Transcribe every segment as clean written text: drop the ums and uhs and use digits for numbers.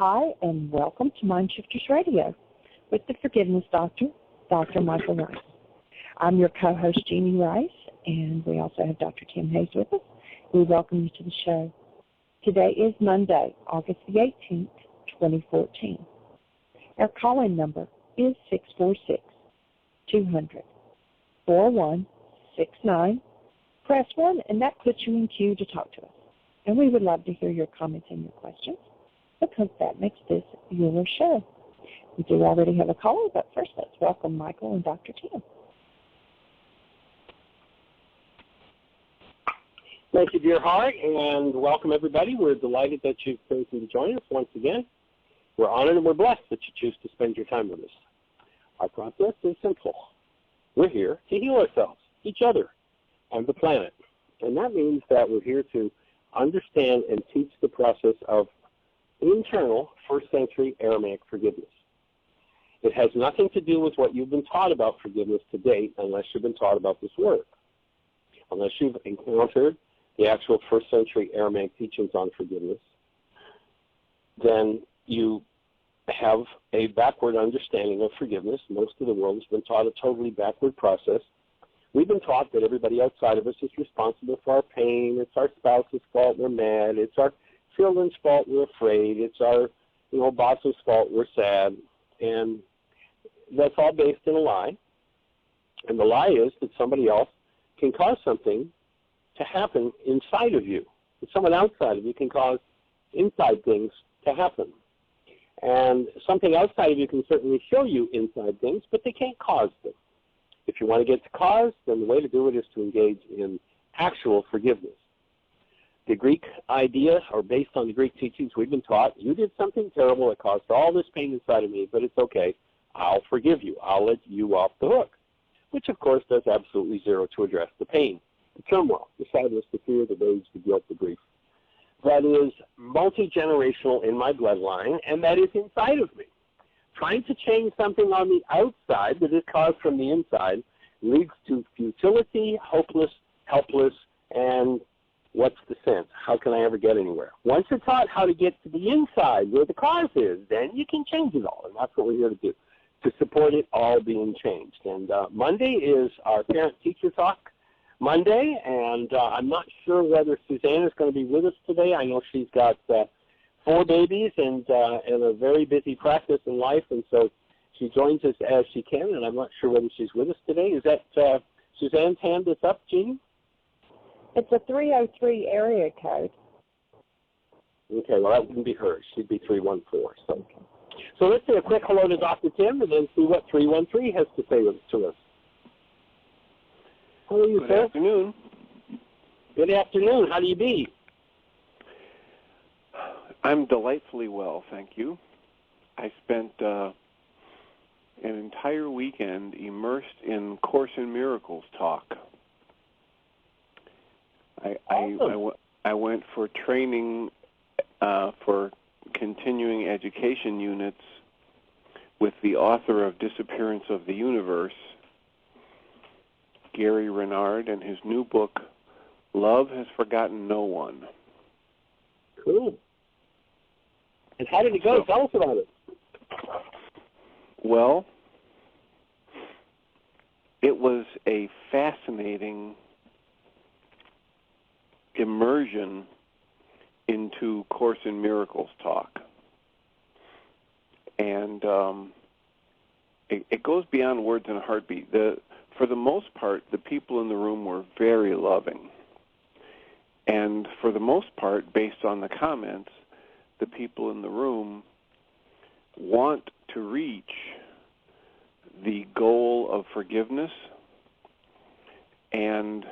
Hi, and welcome to Mind Shifters Radio with the Forgiveness Doctor, Dr. Michael Rice. I'm your co-host, Jeannie Rice, and we also have Dr. Tim Hayes with us. We welcome you to the show. Today is Monday, August the 18th, 2014. Our call-in number is 646-200-4169. Press 1, and that puts you in queue to talk to us. And we would love to hear your comments and your questions, because that makes this your show. We do already have a caller, but first let's welcome Michael and Dr. Tim. Thank you, dear heart, and welcome everybody. We're delighted that you've chosen to join us once again. We're honored and we're blessed that you choose to spend your time with us. Our process is simple. We're here to heal ourselves, each other, and the planet. And that means that we're here to understand and teach the process of internal first-century Aramaic forgiveness. It has nothing to do with what you've been taught about forgiveness to date unless you've been taught about this work. Unless you've encountered the actual first-century Aramaic teachings on forgiveness, then you have a backward understanding of forgiveness. Most of the world has been taught a totally backward process. We've been taught that everybody outside of us is responsible for our pain. It's our spouse's fault we're mad. It's our children's fault we're afraid. It's our boss's fault we're sad. And that's all based in a lie. And the lie is that somebody else can cause something to happen inside of you. That someone outside of you can cause inside things to happen. And something outside of you can certainly show you inside things, but they can't cause them. If you want to get to cause, then the way to do it is to engage in actual forgiveness. The Greek idea, or based on the Greek teachings we've been taught, you did something terrible that caused all this pain inside of me, but it's okay. I'll forgive you. I'll let you off the hook, which, of course, does absolutely zero to address the pain, the turmoil, the sadness, the fear, the rage, the guilt, the grief. That is multi-generational in my bloodline, and that is inside of me. Trying to change something on the outside that is caused from the inside leads to futility, hopeless, helpless, and what's the sense? How can I ever get anywhere? Once you're taught how to get to the inside where the cause is, then you can change it all, and that's what we're here to do, to support it all being changed. And Monday is our parent-teacher talk Monday, and I'm not sure whether Suzanne is going to be with us today. I know she's got 4 babies and a very busy practice in life, and so she joins us as she can, and I'm not sure whether she's with us today. Is that Suzanne's hand that's up, Jeannie? It's a 303 area code. Okay, well, that wouldn't be hers. She'd be 314. So let's say a quick hello to Dr. Tim and then see what 313 has to say to us. How are you, sir? Good afternoon. Good afternoon. How do you be? I'm delightfully well, thank you. I spent an entire weekend immersed in Course in Miracles talk. I went for training for continuing education units with the author of Disappearance of the Universe, Gary Renard, and his new book, Love Has Forgotten No One. Cool. And how did it go? Tell us about it. Well, it was a fascinating immersion into Course in Miracles talk. And it goes beyond words in a heartbeat. For the most part, the people in the room were very loving. And for the most part, based on the comments, the people in the room want to reach the goal of forgiveness, and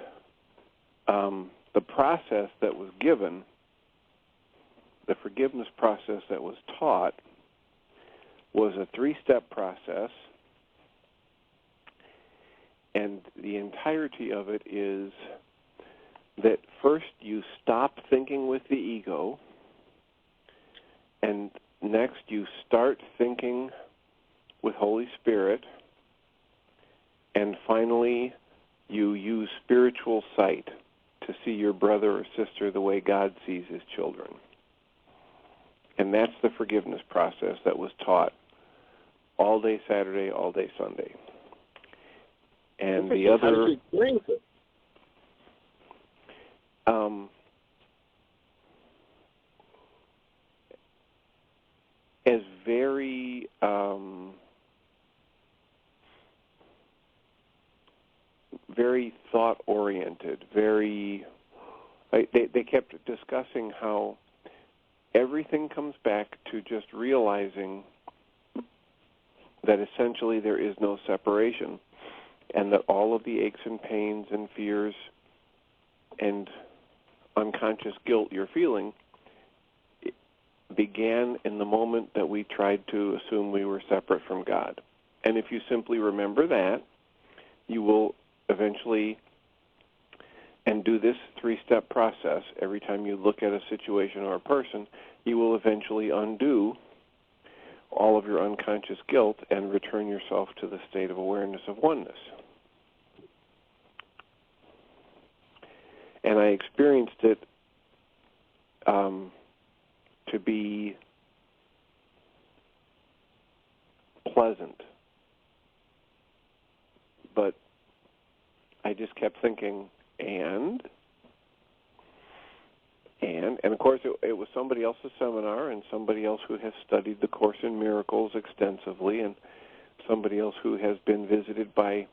the process that was given, the forgiveness process that was taught, was a 3-step process, and the entirety of it is that first you stop thinking with the ego, and next you start thinking with Holy Spirit, and finally you use spiritual sight to see your brother or sister the way God sees his children. And that's the forgiveness process that was taught all day Saturday, all day Sunday. And the other... How did you experience it? As very very thought-oriented, very... They kept discussing how everything comes back to just realizing that essentially there is no separation, and that all of the aches and pains and fears and unconscious guilt you're feeling began in the moment that we tried to assume we were separate from God. And if you simply remember that, you will eventually, and do this three-step process every time you look at a situation or a person, you will eventually undo all of your unconscious guilt and return yourself to the state of awareness of oneness. And I experienced it to be pleasant. But I just kept thinking, and of course it was somebody else's seminar, and somebody else who has studied the Course in Miracles extensively, and somebody else who has been visited by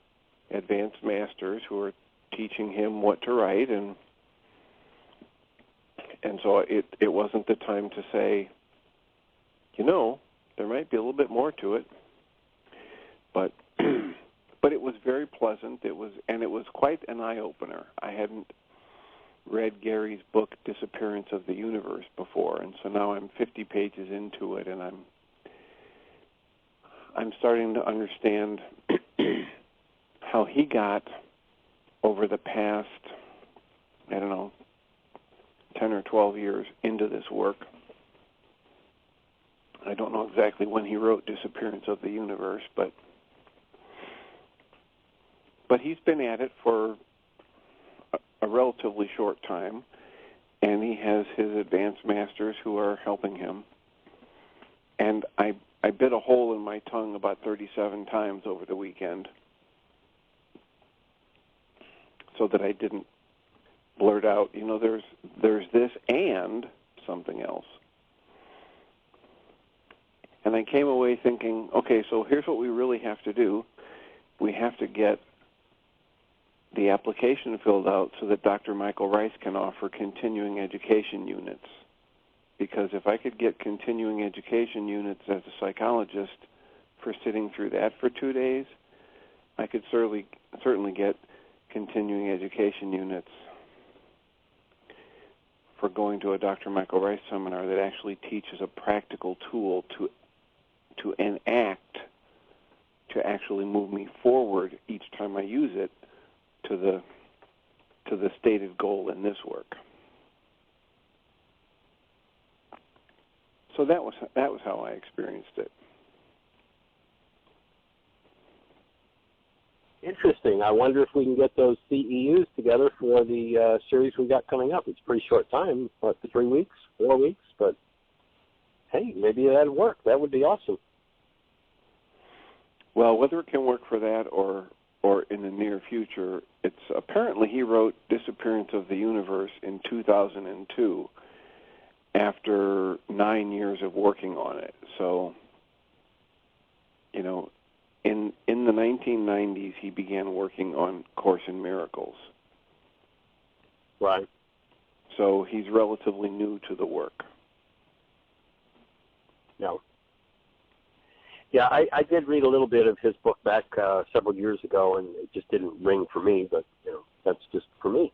advanced masters who are teaching him what to write, and so it wasn't the time to say, there might be a little bit more to it, but but it was very pleasant. It was quite an eye-opener. I hadn't read Gary's book Disappearance of the Universe before, and so now I'm 50 pages into it, and I'm starting to understand how he got over the past, 10 or 12 years into this work. I don't know exactly when he wrote Disappearance of the Universe, but he's been at it for a relatively short time, and he has his advanced masters who are helping him. And I bit a hole in my tongue about 37 times over the weekend so that I didn't blurt out, there's this and something else. And I came away thinking, okay, so here's what we really have to do. We have to get the application filled out so that Dr. Michael Rice can offer continuing education units. Because if I could get continuing education units as a psychologist for sitting through that for 2 days, I could certainly get continuing education units for going to a Dr. Michael Rice seminar that actually teaches a practical tool to enact, to actually move me forward each time I use it to the stated goal in this work. So that was how I experienced it. Interesting. I wonder if we can get those CEUs together for the series we got coming up. It's a pretty short time, 3 weeks, 4 weeks, but hey, maybe that'd work. That would be awesome. Well, whether it can work for that or in the near future, it's apparently he wrote Disappearance of the Universe in 2002 after 9 years of working on it. So, in the 1990s, he began working on Course in Miracles. Right. So he's relatively new to the work. No. Yeah, I did read a little bit of his book back several years ago, and it just didn't ring for me, but that's just for me.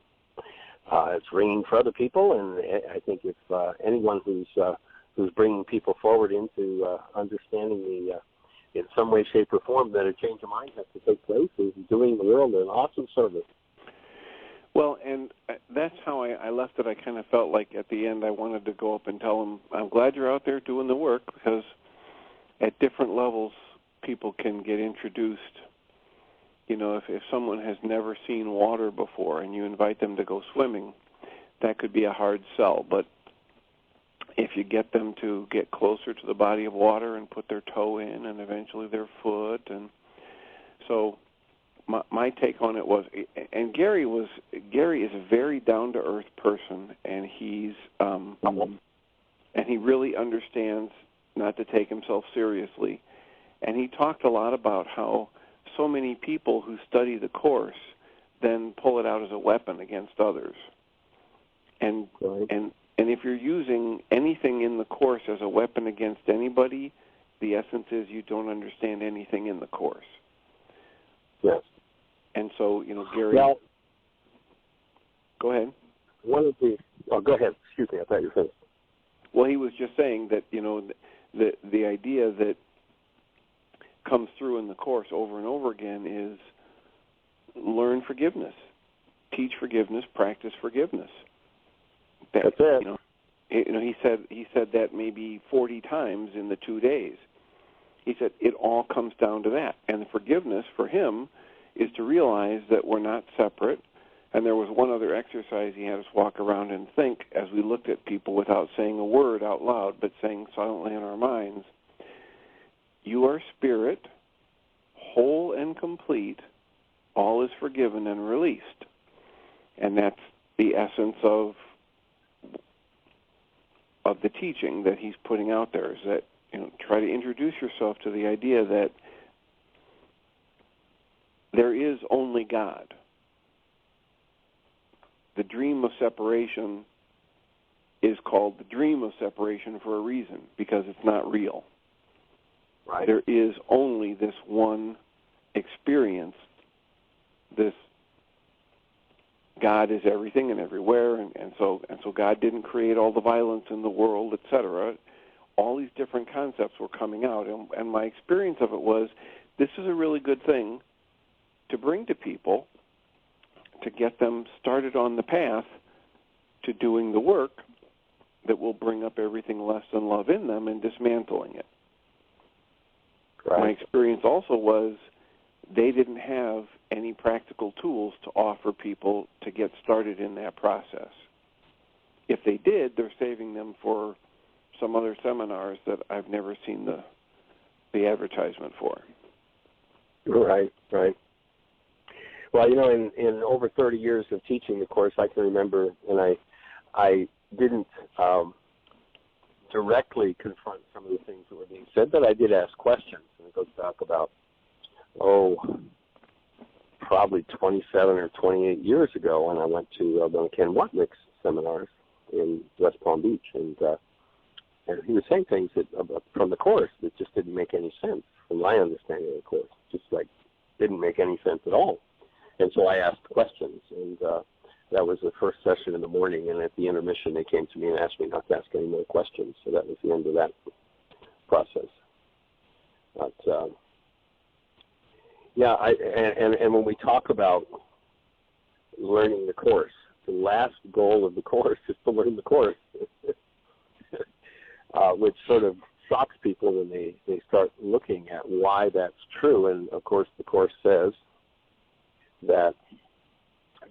It's ringing for other people, and I think if anyone who's bringing people forward into understanding in some way, shape, or form that a change of mind has to take place is doing the world an awesome service. Well, and that's how I left it. I kind of felt like at the end I wanted to go up and tell him, I'm glad you're out there doing the work, because at different levels people can get introduced. If someone has never seen water before and you invite them to go swimming, that could be a hard sell. But if you get them to get closer to the body of water and put their toe in and eventually their foot. And so my take on it was, and Gary is a very down-to-earth person, and he really understands not to take himself seriously. And he talked a lot about how so many people who study the Course then pull it out as a weapon against others. And if you're using anything in the Course as a weapon against anybody, the essence is you don't understand anything in the Course. Yes. And so, Gary... Well, go ahead. Go ahead. Excuse me, I thought you were finished. Well, he was just saying that, the idea that comes through in the Course over and over again is learn forgiveness, teach forgiveness, practice forgiveness. That's it. He said that maybe 40 times in the 2 days. He said it all comes down to that. And the forgiveness for him is to realize that we're not separate. And there was one other exercise he had us walk around and think as we looked at people without saying a word out loud, but saying silently in our minds, you are spirit, whole and complete, all is forgiven and released. And that's the essence of the teaching that he's putting out there, is that, try to introduce yourself to the idea that there is only God. The dream of separation is called the dream of separation for a reason, because it's not real. Right. There is only this one experience, this God is everything and everywhere, and so God didn't create all the violence in the world, etc. All these different concepts were coming out, and my experience of it was, this is a really good thing to bring to people to get them started on the path to doing the work that will bring up everything less than love in them and dismantling it. Right. My experience also was they didn't have any practical tools to offer people to get started in that process. If they did, they're saving them for some other seminars that I've never seen the advertisement for. Right. Well, in over 30 years of teaching the Course, I can remember, and I didn't directly confront some of the things that were being said, but I did ask questions. And it goes back about, probably 27 or 28 years ago when I went to one of Ken Wapnick's seminars in West Palm Beach, and he was saying things from the Course that just didn't make any sense from my understanding of the Course, just didn't make any sense at all. And so I asked questions, and that was the first session in the morning, and at the intermission they came to me and asked me not to ask any more questions, so that was the end of that process. But, and when we talk about learning the Course, the last goal of the Course is to learn the Course, which sort of shocks people when they start looking at why that's true. And, of course, the Course says that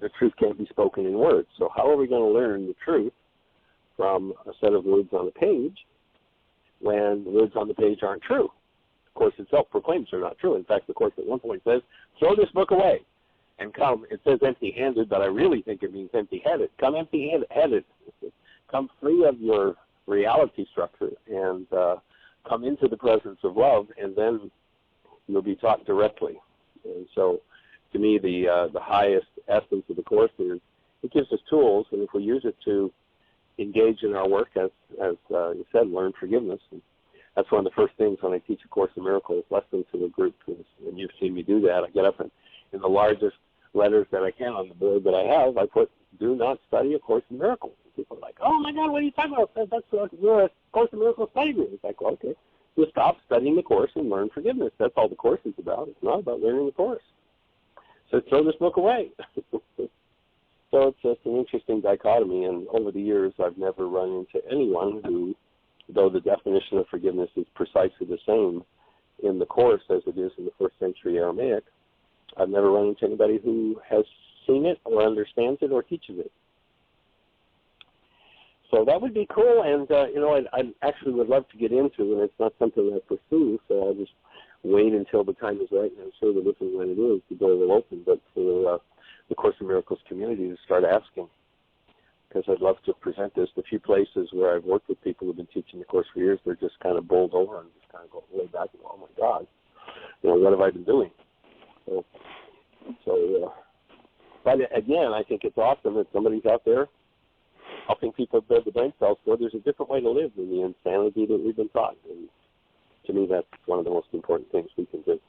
the truth can't be spoken in words. So how are we going to learn the truth from a set of words on a page when the words on the page aren't true? The Course itself proclaims they're not true. In fact, the Course at one point says, throw this book away and come. It says empty-handed, but I really think it means empty-headed. Come empty-headed. Come free of your reality structure and come into the presence of love, and then you'll be taught directly. And so, to me, the highest essence of the Course is it gives us tools, and if we use it to engage in our work, as you said, learn forgiveness. And that's one of the first things when I teach A Course in Miracles lesson to a group, and you've seen me do that. I get up and in the largest letters that I can on the board that I have, I put, do not study A Course in Miracles. People are like, oh my God, what are you talking about? You're a Course in Miracles study group. It's like, well, okay, just stop studying the Course and learn forgiveness. That's all the Course is about. It's not about learning the Course. So throw this book away. So it's just an interesting dichotomy, and over the years I've never run into anyone who, though the definition of forgiveness is precisely the same in the Course as it is in the first century Aramaic, I've never run into anybody who has seen it or understands it or teaches it. So that would be cool, and I actually would love to get into, and it's not something I pursue, so I'll just wait until the time is right, and I'm sure that if and when it is, the door will open. But for the Course in Miracles community to start asking, because I'd love to present this. The few places where I've worked with people who've been teaching the Course for years, they're just kind of bowled over and just kind of go way back and go, oh my God, what have I been doing? But again, I think it's awesome that somebody's out there helping people build the brain cells so there's a different way to live than the insanity that we've been taught. And to me, that's one of the most important things we can do.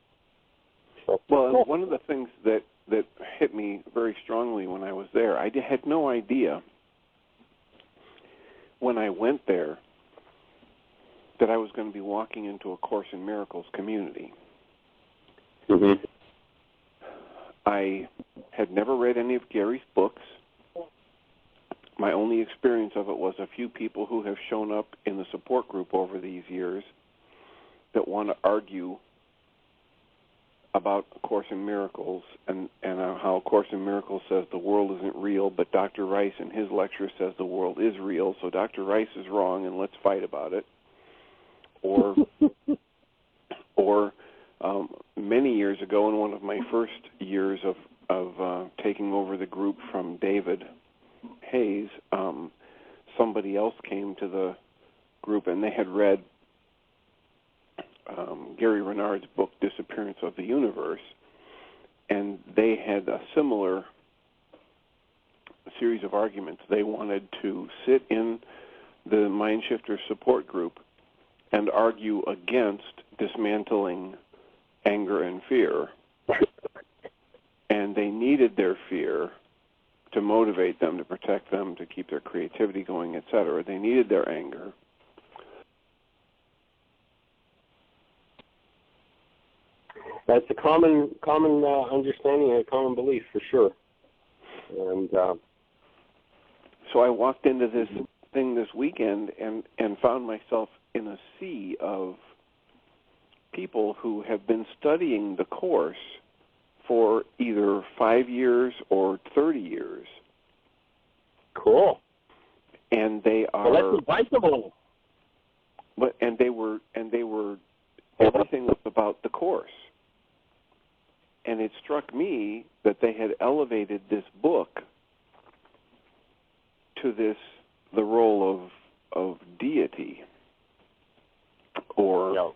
So, well, one of the things that hit me very strongly when I was there, I had no idea when I went there that I was going to be walking into a Course in Miracles community. Mm-hmm. I had never read any of Gary's books. My only experience of it was a few people who have shown up in the support group over these years that want to argue about A Course in Miracles and how A Course in Miracles says the world isn't real, but Dr. Rice in his lecture says the world is real, so Dr. Rice is wrong and let's fight about it. Or many years ago, in one of my first years of taking over the group from David Hayes, somebody else came to the group and they had read Gary Renard's book, Disappearance of the Universe, and they had a similar series of arguments. They wanted to sit in the Mindshifter support group and argue against dismantling anger and fear, and they needed their fear to motivate them, to protect them, to keep their creativity going, etc. They needed their anger. That's a common understanding and a common belief for sure. And so I walked into this thing this weekend and found myself in a sea of people who have been studying the Course for either 5 years or 30 years. Cool. And they are. Well, that's invitable. But they were everything was about the Course. And it struck me that they had elevated this book to the role of deity, or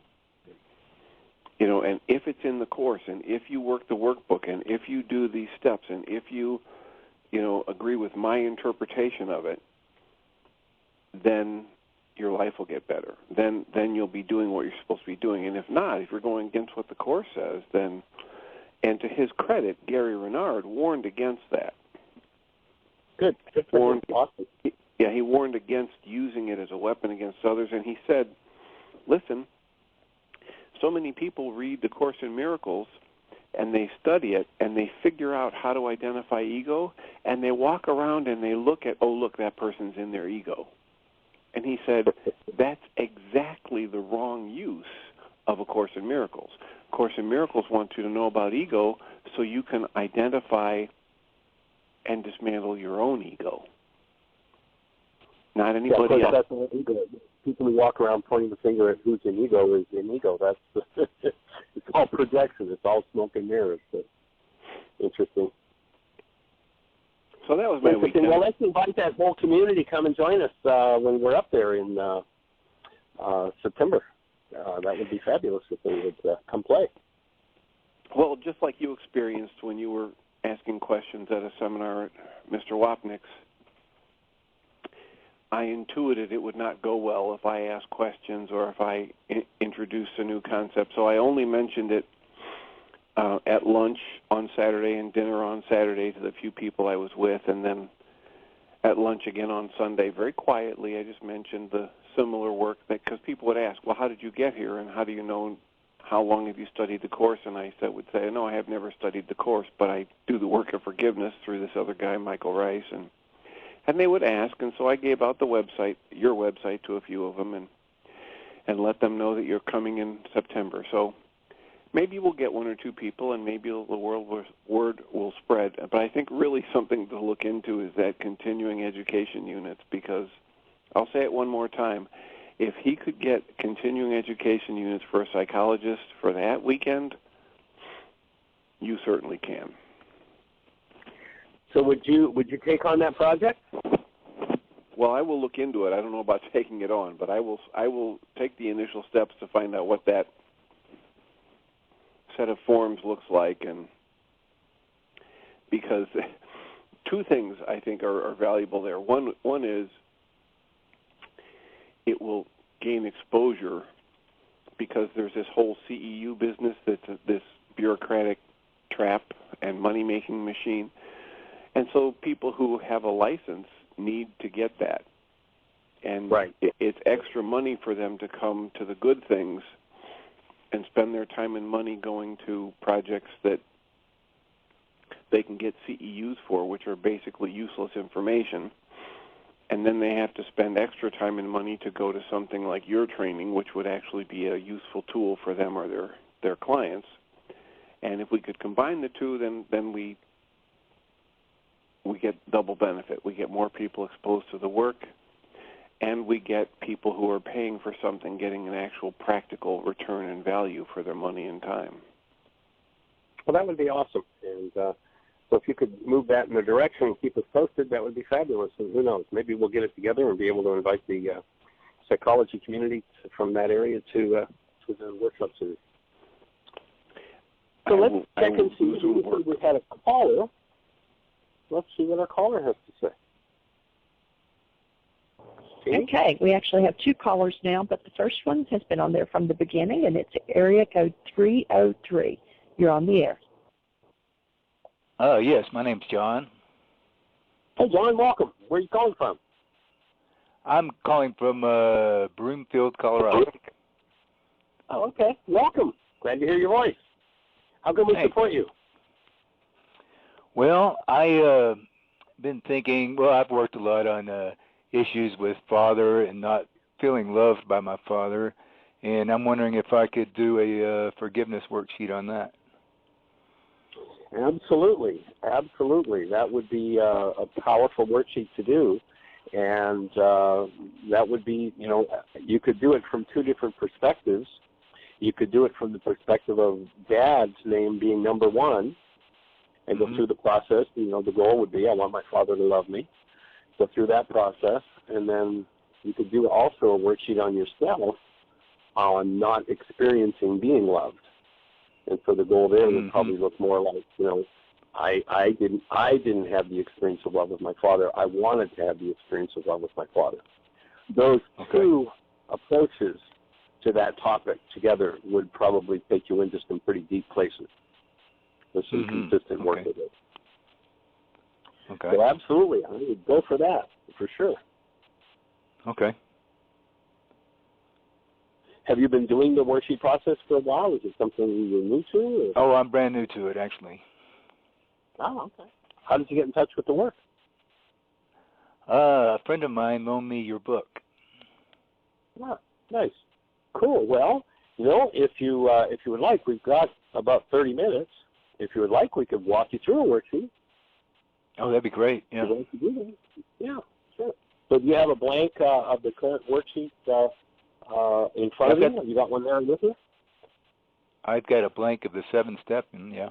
and if it's in the Course, and if you work the workbook, and if you do these steps, and if you agree with my interpretation of it, then your life will get better. Then you'll be doing what you're supposed to be doing. And if not, if you're going against what the Course says, then, and to his credit, Gary Renard warned against that. Good. Awesome. He warned against using it as a weapon against others, and he said, listen, so many people read the Course in Miracles, and they study it, and they figure out how to identify ego, and they walk around and they look at, oh, look, that person's in their ego. And he said, that's exactly the wrong use of A Course in Miracles. A Course in Miracles wants you to know about ego so you can identify and dismantle your own ego. Not anybody else. That's an ego. People who walk around pointing the finger at who's in ego is in ego. That's it's all projection. It's all smoke and mirrors. But interesting. So that was my weekend. Well, let's invite that whole community to come and join us when we're up there in September. That would be fabulous if they would come play. Well, just like you experienced when you were asking questions at a seminar at Mr. Wapnick's, I intuited it would not go well if I asked questions or if I introduced a new concept. So I only mentioned it at lunch on Saturday and dinner on Saturday to the few people I was with, and then at lunch again on Sunday. Very quietly, I just mentioned the similar work, because people would ask, well, how did you get here, and how do you know, how long have you studied the Course? And I would say, no, I have never studied the Course, but I do the work of forgiveness through this other guy, Michael Rice, and they would ask, and so I gave out the website, your website, to a few of them, and let them know that you're coming in September. So maybe we'll get one or two people, and maybe the word will spread. But I think really something to look into is that continuing education units, because I'll say it one more time. If he could get continuing education units for a psychologist for that weekend, you certainly can. So would you take on that project? Well, I will look into it. I don't know about taking it on, but I will take the initial steps to find out what that set of forms looks like, and because two things I think are valuable there. One is it will gain exposure because there's this whole CEU business that's this bureaucratic trap and money-making machine. And so people who have a license need to get that. And right. It's extra money for them to come to the good things and spend their time and money going to projects that they can get CEUs for, which are basically useless information. And then they have to spend extra time and money to go to something like your training, which would actually be a useful tool for them or their clients. And if we could combine the two, then we get double benefit. We get more people exposed to the work, and we get people who are paying for something getting an actual practical return and value for their money and time. Well, that would be awesome. And so if you could move that in the direction and keep us posted, that would be fabulous. And who knows, maybe we'll get it together and be able to invite the psychology community from that area to the workshop series. So let's check and see if we had a caller. Let's see what our caller has to say. Okay, we actually have two callers now, but the first one has been on there from the beginning, and it's area code 303. You're on the air. Yes, my name's John. Hey, John, welcome. Where are you calling from? I'm calling from Broomfield, Colorado. Oh, okay. Welcome. Glad to hear your voice. How can we support you? Well, I've been thinking, I've worked a lot on issues with father and not feeling loved by my father, and I'm wondering if I could do a forgiveness worksheet on that. Absolutely. That would be a powerful worksheet to do, and that would be, you could do it from two different perspectives. You could do it from the perspective of Dad's name being number one, and go through the process. The goal would be, I want my father to love me. Go through that process, and then you could do also a worksheet on yourself on not experiencing being loved. And so the goal there would probably look more like, I didn't have the experience of love with my father. I wanted to have the experience of love with my father. Those two approaches to that topic together would probably take you into some pretty deep places with some consistent work with it. Okay. So absolutely, I would go for that, for sure. Okay. Have you been doing the worksheet process for a while? Is it something you're new to? Or? Oh, I'm brand new to it, actually. Oh, okay. How did you get in touch with the work? A friend of mine loaned me your book. Ah, nice. Cool. Well, if you would like, we've got about 30 minutes. If you would like, we could walk you through a worksheet. Oh, that'd be great. Yeah. Would you like to do that? Yeah, sure. So do you have a blank of the current worksheet in front of you? Have you got one there with you? I've got a blank of the 7-step, and yeah.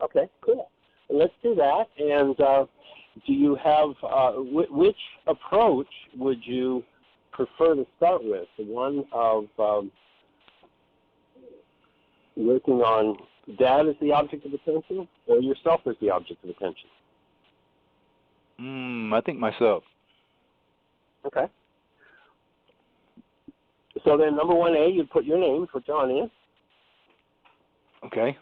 Okay, cool. Well, let's do that. And do you have which approach would you prefer to start with? The one of working on Dad as the object of attention, or yourself as the object of attention? I think myself. Okay. So then, number 1A, you'd put your name for John in. Okay.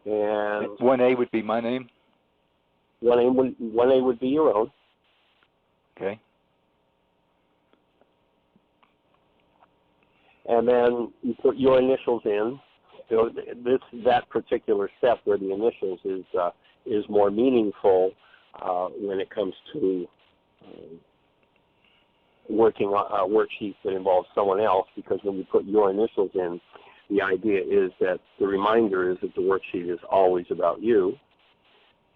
And 1A would be my name. 1A would be your own. Okay. And then you put your initials in. That particular step where the initials is more meaningful when it comes to working on worksheets that involve someone else, because when you put your initials in, the idea is that the reminder is that the worksheet is always about you.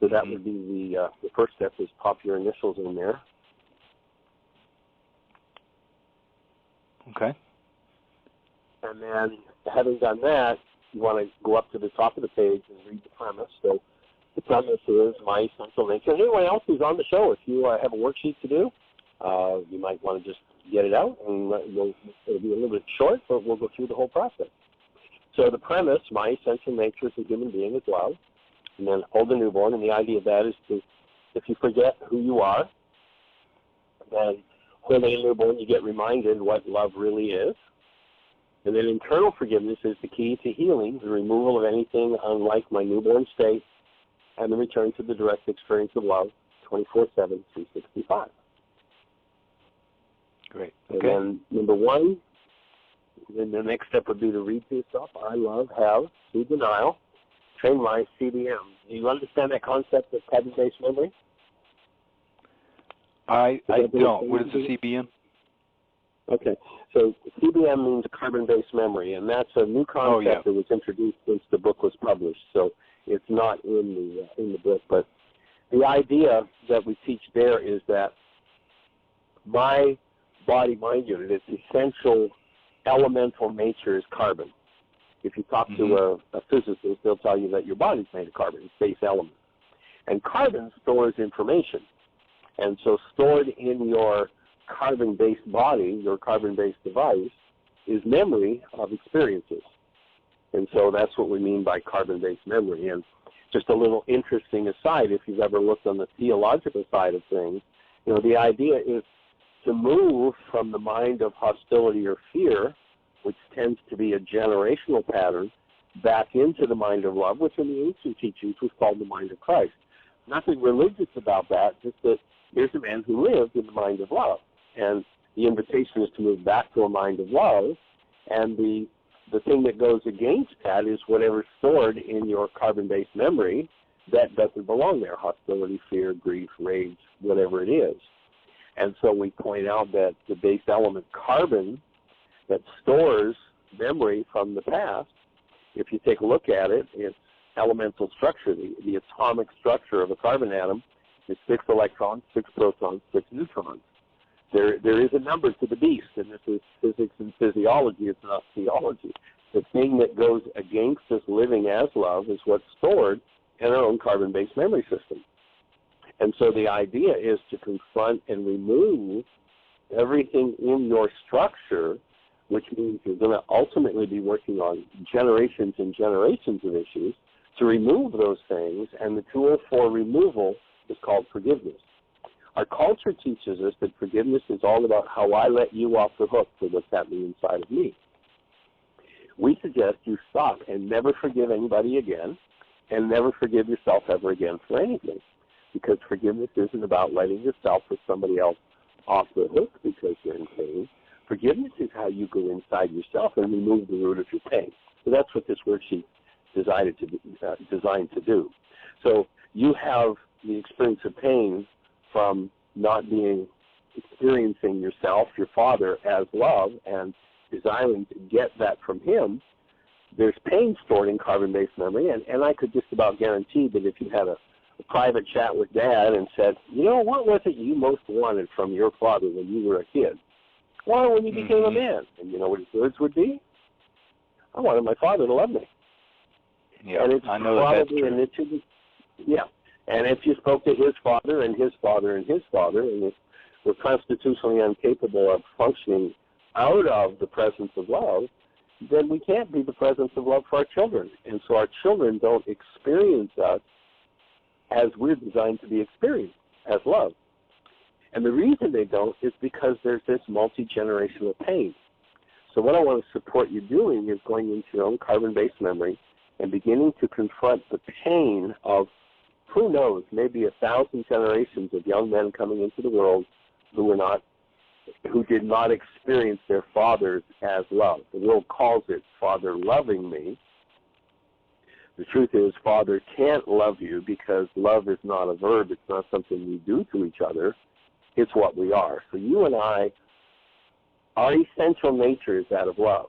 So that would be the first step, is pop your initials in there. Okay. And then, having done that, you want to go up to the top of the page and read the premise. So the premise is my essential nature. And anyone else who's on the show, if you have a worksheet to do, you might want to just get it out, and it'll be a little bit short, but we'll go through the whole process. So the premise, my essential nature as a human being is love, and then hold the newborn, and the idea of that is to, if you forget who you are, then holding a newborn, you get reminded what love really is. And then internal forgiveness is the key to healing, the removal of anything unlike my newborn state, and the return to the direct experience of love 24/7, 365. Great. And Okay. then number one, then the next step would be to read to yourself, I love, have, through denial, train my CBM. Do you understand that concept of carbon-based memory? I don't. What is the CBM? Okay. So CBM means carbon-based memory, and that's a new concept that was introduced since the book was published. So it's not in the book, but the idea that we teach there is that my body-mind unit, its essential elemental nature is carbon. If you talk to a physicist, they'll tell you that your body's made of carbon, it's base element. And carbon stores information. And so stored in your carbon-based body, your carbon-based device, is memory of experiences. And so that's what we mean by carbon-based memory. And just a little interesting aside, if you've ever looked on the theological side of things, you know, the idea is to move from the mind of hostility or fear, which tends to be a generational pattern, back into the mind of love, which in the ancient teachings was called the mind of Christ. Nothing religious about that, just that here's a man who lived in the mind of love. And the invitation is to move back to a mind of love, and the thing that goes against that is whatever's stored in your carbon-based memory that doesn't belong there, hostility, fear, grief, rage, whatever it is. And so we point out that the base element carbon that stores memory from the past, if you take a look at it, its elemental structure, the atomic structure of a carbon atom is 6 electrons, 6 protons, 6 neutrons. There is a number to the beast, and this is physics and physiology, it's not theology. The thing that goes against us living as love is what's stored in our own carbon-based memory system. And so the idea is to confront and remove everything in your structure, which means you're going to ultimately be working on generations and generations of issues, to remove those things, and the tool for removal is called forgiveness. Our culture teaches us that forgiveness is all about how I let you off the hook for what's happening inside of me. We suggest you stop and never forgive anybody again, and never forgive yourself ever again for anything. Because forgiveness isn't about letting yourself or somebody else off the hook because you're in pain. Forgiveness is how you go inside yourself and remove the root of your pain. So that's what this worksheet is designed to do. So you have the experience of pain from not experiencing yourself, your father, as love, and desiring to get that from him. There's pain stored in carbon-based memory, and I could just about guarantee that if you had a private chat with Dad and said, you know, what was it you most wanted from your father when you were a kid? Well, when you became a man. And you know what his words would be? I wanted my father to love me. Yeah, and it's I know probably that's true. Yeah. And if you spoke to his father and his father and his father, and if we're constitutionally incapable of functioning out of the presence of love, then we can't be the presence of love for our children. And so our children don't experience us as we're designed to be experienced, as love. And the reason they don't is because there's this multi-generational pain. So what I want to support you doing is going into your own carbon-based memory and beginning to confront the pain of, who knows, maybe 1,000 generations of young men coming into the world who did not experience their fathers as love. The world calls it Father loving me. The truth is, Father can't love you because love is not a verb. It's not something we do to each other. It's what we are. So you and I, our essential nature is that of love.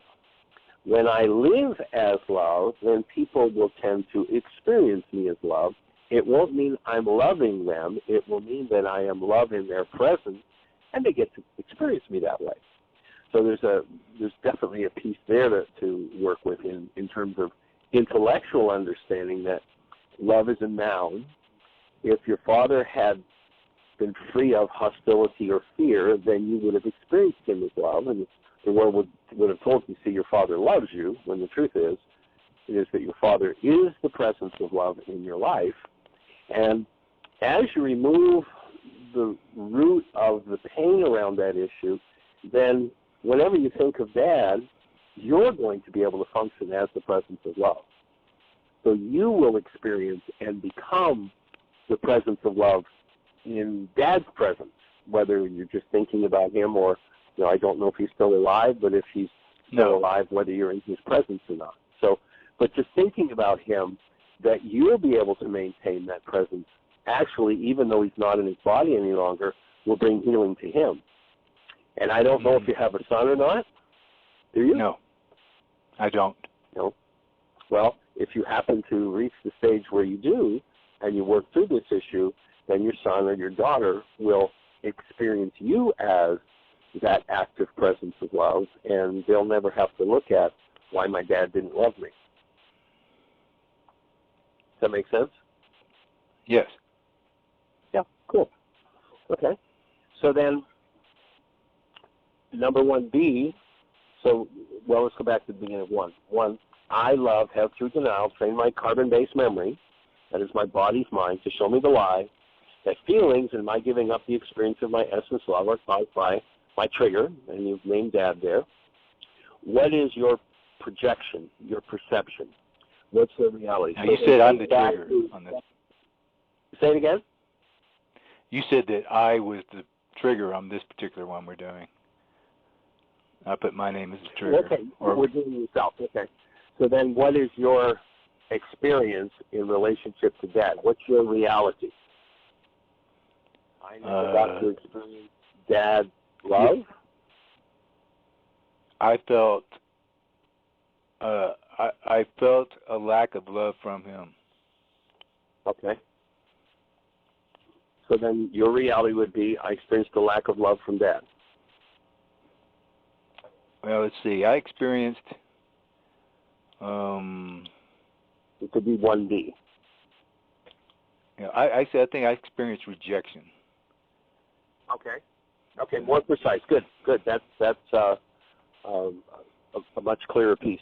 When I live as love, then people will tend to experience me as love. It won't mean I'm loving them. It will mean that I am love in their presence, and they get to experience me that way. So there's definitely a piece there to work with in terms of intellectual understanding that love is a noun. If your father had been free of hostility or fear, then you would have experienced him as love, and the world would have told you, see, your father loves you, when the truth is, it is that your father is the presence of love in your life. And as you remove the root of the pain around that issue, then whenever you think of Dad, you're going to be able to function as the presence of love. So you will experience and become the presence of love in Dad's presence, whether you're just thinking about him or, I don't know if he's still alive, but if he's still alive, whether you're in his presence or not. So, but just thinking about him, that you'll be able to maintain that presence, actually, even though he's not in his body any longer, will bring healing to him. And I don't know if you have a son or not. Do you? No, I don't. No. Well, if you happen to reach the stage where you do, and you work through this issue, then your son or your daughter will experience you as that active presence of love, and they'll never have to look at why my dad didn't love me. Does that make sense? Yes. Yeah, cool. Okay. So then, number 1B, let's go back to the beginning of 1. 1, I love, have through denial, trained my carbon-based memory, that is my body's mind, to show me the lie, that feelings and my giving up the experience of my essence love are caused by my trigger, and you've named Dad there. What is your projection, your perception? What's the reality? Now, you said I'm the trigger on this. Say it again? You said that I was the trigger on this particular one we're doing. I put my name as the trigger. Okay, we're doing yourself. Okay. So then what is your experience in relationship to Dad? What's your reality? I never got to experience Dad love. I felt I felt a lack of love from him. Okay. So then your reality would be, I experienced a lack of love from Dad. Well, let's see. I experienced it could be 1D. I think I experienced rejection. Okay. Okay, more precise. Good. That's a much clearer piece.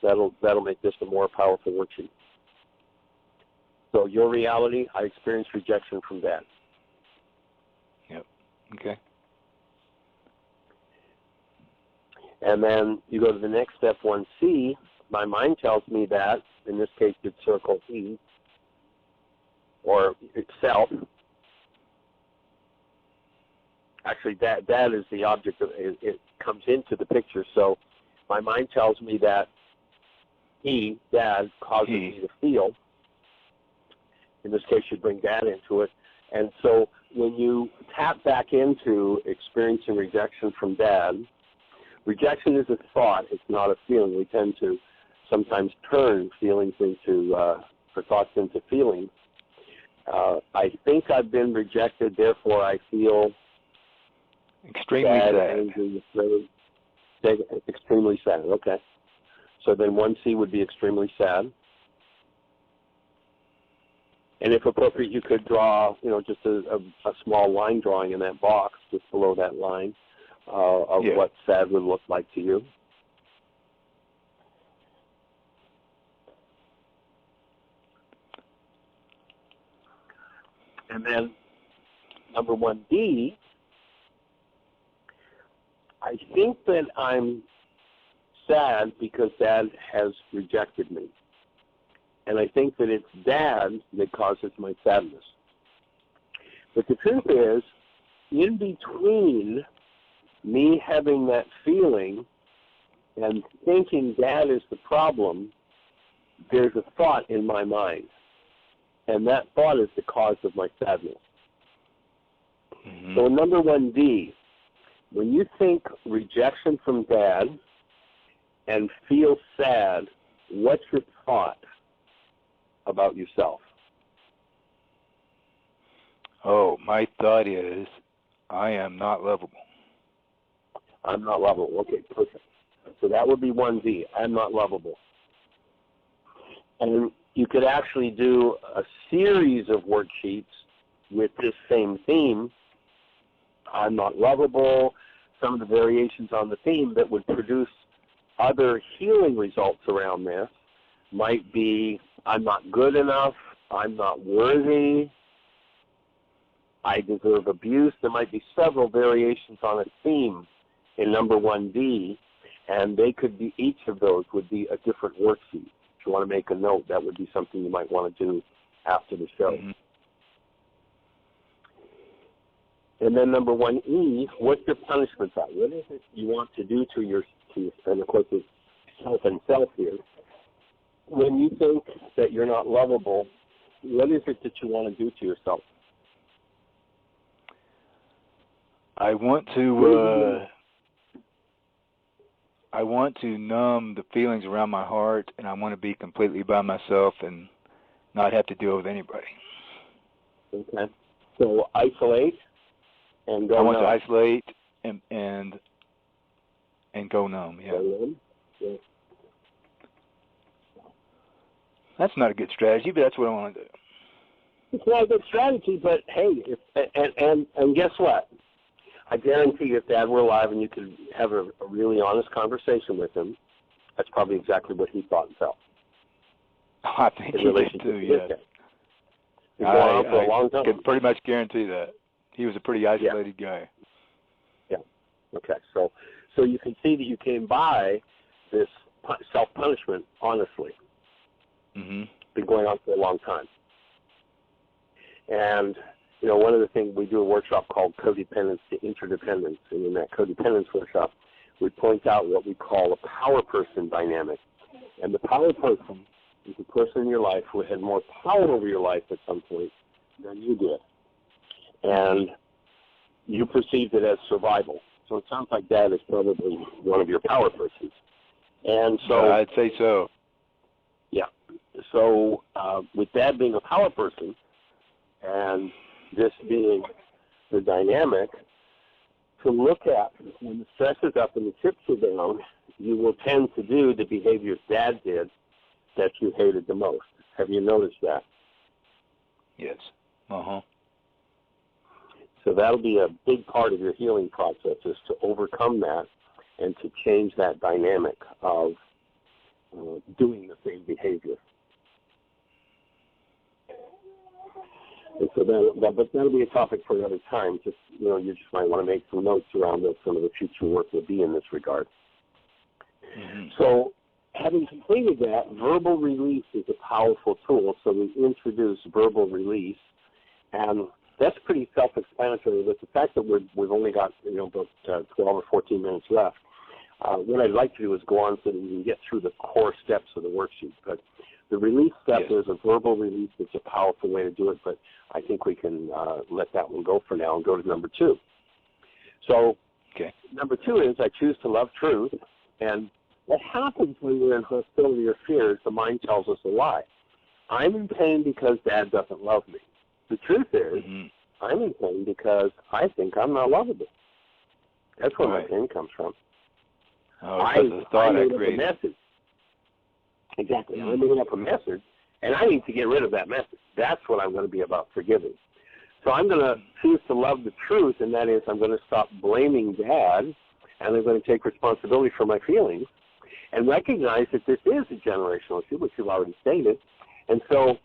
That'll make this a more powerful worksheet. So your reality, I experienced rejection from Dad. Yep. Okay. And then you go to the next step, 1C. My mind tells me that, in this case, it's circle E, or itself. Actually, that is the object of it comes into the picture. So my mind tells me that he, Dad, causes me to feel. In this case, you bring Dad into it. And so when you tap back into experiencing rejection from Dad, rejection is a thought. It's not a feeling. We tend to sometimes turn feelings into, or thoughts into feelings. I think I've been rejected, therefore I feel extremely sad. Angry, extremely sad. Okay. So then 1C would be extremely sad. And if appropriate, you could draw, just a small line drawing in that box just below that line of what sad would look like to you. And then number 1D, I think that I'm sad because Dad has rejected me. And I think that it's Dad that causes my sadness. But the truth is, in between me having that feeling and thinking Dad is the problem, there's a thought in my mind. And that thought is the cause of my sadness. Mm-hmm. So number 1D, when you think rejection from Dad and feel sad, what's your thought about yourself? Oh, my thought is, I am not lovable. I'm not lovable. Okay, perfect. So that would be 1D. I'm not lovable. And you could actually do a series of worksheets with this same theme. I'm not lovable. Some of the variations on the theme that would produce other healing results around this might be I'm not good enough, I'm not worthy, I deserve abuse. There might be several variations on a theme in number 1D, and they could be, each of those would be a different worksheet. If you want to make a note, that would be something you might want to do after the show. Mm-hmm. And then number 1E, what's your punishment side? What is it you want to do to your, and of course it's self and self here. When you think that you're not lovable, what is it that you want to do to yourself? I want to numb the feelings around my heart, and I want to be completely by myself and not have to deal with anybody. Okay. So isolate and go I want numb. to isolate and go numb. Yeah. Go numb. Yeah. That's not a good strategy, but that's what I want to do. It's not a good strategy, but hey, and guess what? I guarantee you if Dad were alive and you could have a really honest conversation with him, that's probably exactly what he thought and felt. I think he did too, yeah. He's been around for a long time. I can pretty much guarantee that. He was a pretty isolated guy. Yeah. Okay. So you can see that you came by this self-punishment honestly. Mm-hmm. Been going on for a long time. And, you know, one of the things, we do a workshop called Codependence to Interdependence. And in that codependence workshop, we point out what we call a power person dynamic. And the power person is the person in your life who had more power over your life at some point than you did. And you perceived it as survival. So it sounds like Dad is probably one of your power persons. And so I'd say so. Yeah. So with Dad being a power person and this being the dynamic, to look at when the stress is up and the chips are down, you will tend to do the behaviors Dad did that you hated the most. Have you noticed that? Yes. Uh-huh. So that'll be a big part of your healing process, is to overcome that and to change that dynamic of doing the same behavior. And so that'll be a topic for another time. Just, you know, you just might want to make some notes around what some of the future work will be in this regard. Mm-hmm. So having completed that, verbal release is a powerful tool. So we introduce verbal release, and that's pretty self-explanatory. With the fact that we've only got, you know, about 12 or 14 minutes left, what I'd like to do is go on so that we can get through the core steps of the worksheet. But the release step is a verbal release. It's a powerful way to do it, but I think we can let that one go for now and go to number 2. So number 2 is I choose to love truth. And what happens when we're in hostility or fear is the mind tells us a lie. I'm in pain because Dad doesn't love me. The truth is, I'm in pain because I think I'm not lovable. That's where my pain comes from. Oh, I made up a message. Exactly. I made up a message, and I need to get rid of that message. That's what I'm going to be about forgiving. So I'm going to choose to love the truth, and that is I'm going to stop blaming Dad, and I'm going to take responsibility for my feelings and recognize that this is a generational issue, which you've already stated. And so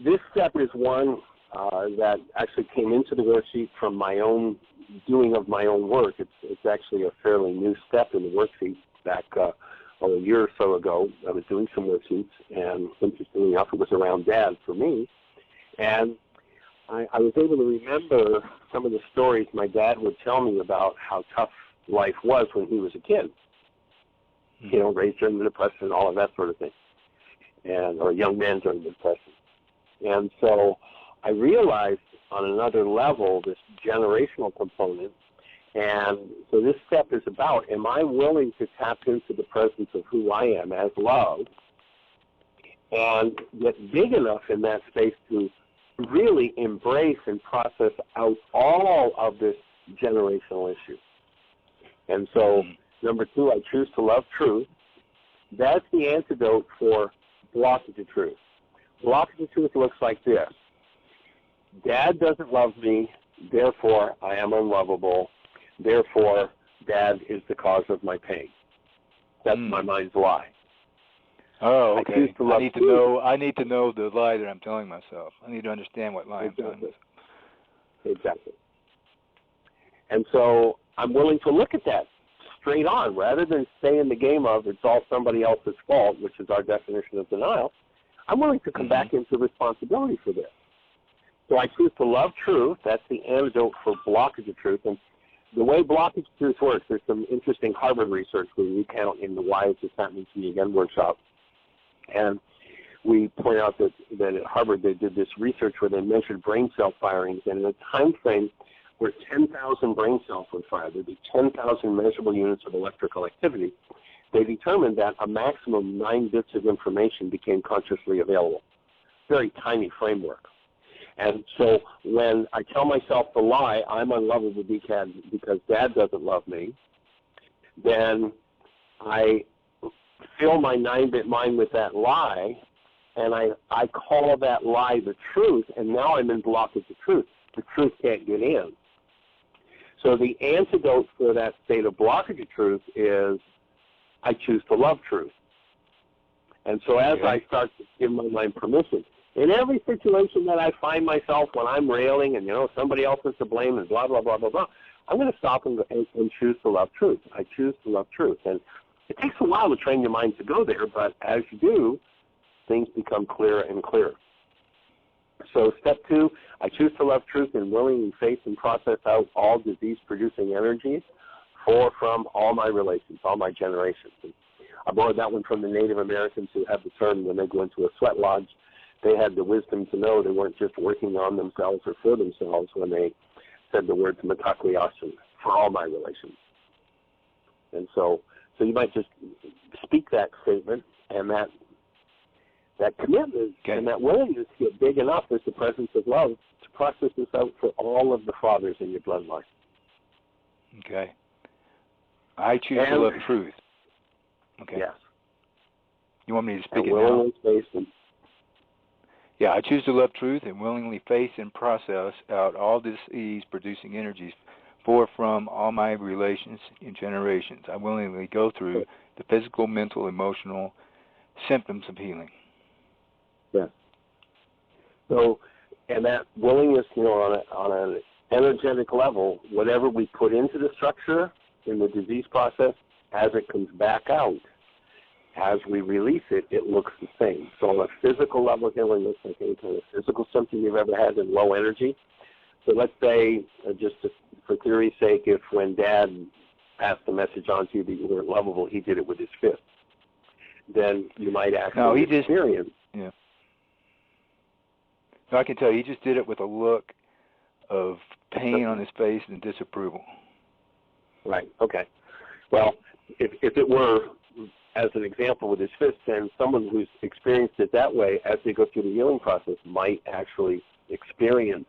this step is one that actually came into the worksheet from my own doing of my own work. It's actually a fairly new step in the worksheet. Back a year or so ago, I was doing some worksheets, and interestingly enough, it was around Dad for me. And I was able to remember some of the stories my dad would tell me about how tough life was when he was a kid. You know, raised during the Depression and all of that sort of thing, or a young man during the Depression. And so I realized on another level this generational component. And so this step is about, am I willing to tap into the presence of who I am as love and get big enough in that space to really embrace and process out all of this generational issue? And so, number 2, I choose to love truth. That's the antidote for blockage of truth. Blockage of truth looks like this. Dad doesn't love me, therefore I am unlovable, therefore Dad is the cause of my pain. That's my mind's lie. Oh, okay. I need to know the lie that I'm telling myself. I need to understand what lie I'm telling myself. Exactly. And so I'm willing to look at that straight on rather than stay in the game of it's all somebody else's fault, which is our definition of denial. I'm willing to come back into responsibility for this. So I choose to love truth. That's the antidote for blockage of truth. And the way blockage of truth works, there's some interesting Harvard research we recount in the Why Is This Happening to Me Again workshop. And we point out that at Harvard they did this research where they measured brain cell firings, and in a time frame where 10,000 brain cells were fired, there'd be 10,000 measurable units of electrical activity, they determined that a maximum of 9 bits of information became consciously available. Very tiny framework. And so when I tell myself the lie, I'm unlovable because Dad doesn't love me, then I fill my 9-bit mind with that lie, and I call that lie the truth, and now I'm in blockage of truth. The truth can't get in. So the antidote for that state of blockage of truth is I choose to love truth. And so as I start to give my mind permission, in every situation that I find myself when I'm railing and, somebody else is to blame and blah, blah, blah, blah, blah, I'm going to stop and choose to love truth. I choose to love truth. And it takes a while to train your mind to go there, but as you do, things become clearer and clearer. So step 2, I choose to love truth and willingly face and process out all disease-producing energies from all my relations, all my generations. And I borrowed that one from the Native Americans who have the term when they go into a sweat lodge, they had the wisdom to know they weren't just working on themselves or for themselves when they said the words Mitakuye-Oshun, for all my relations. And so you might just speak that statement, and that commitment and that willingness to get big enough as the presence of love to process this out for all of the fathers in your bloodline. Okay. I choose to love truth. Okay. Yes. You want me to speak it now? Yeah, I choose to love truth and willingly face and process out all disease-producing energies from all my relations and generations. I willingly go through the physical, mental, emotional symptoms of healing. Yes. So, and that willingness, on an energetic level, whatever we put into the structure in the disease process, as it comes back out, as we release it, it looks the same. So on a physical level, healing looks like any kind of physical symptom you've ever had in low energy. So let's say, just for theory's sake, if when Dad passed the message on to you that you weren't lovable, he did it with his fist, then you might actually experience. Yeah. No, I can tell you, he just did it with a look of pain on his face and disapproval. Right, okay. Well, if it were, as an example with his fist, then someone who's experienced it that way, as they go through the healing process, might actually experience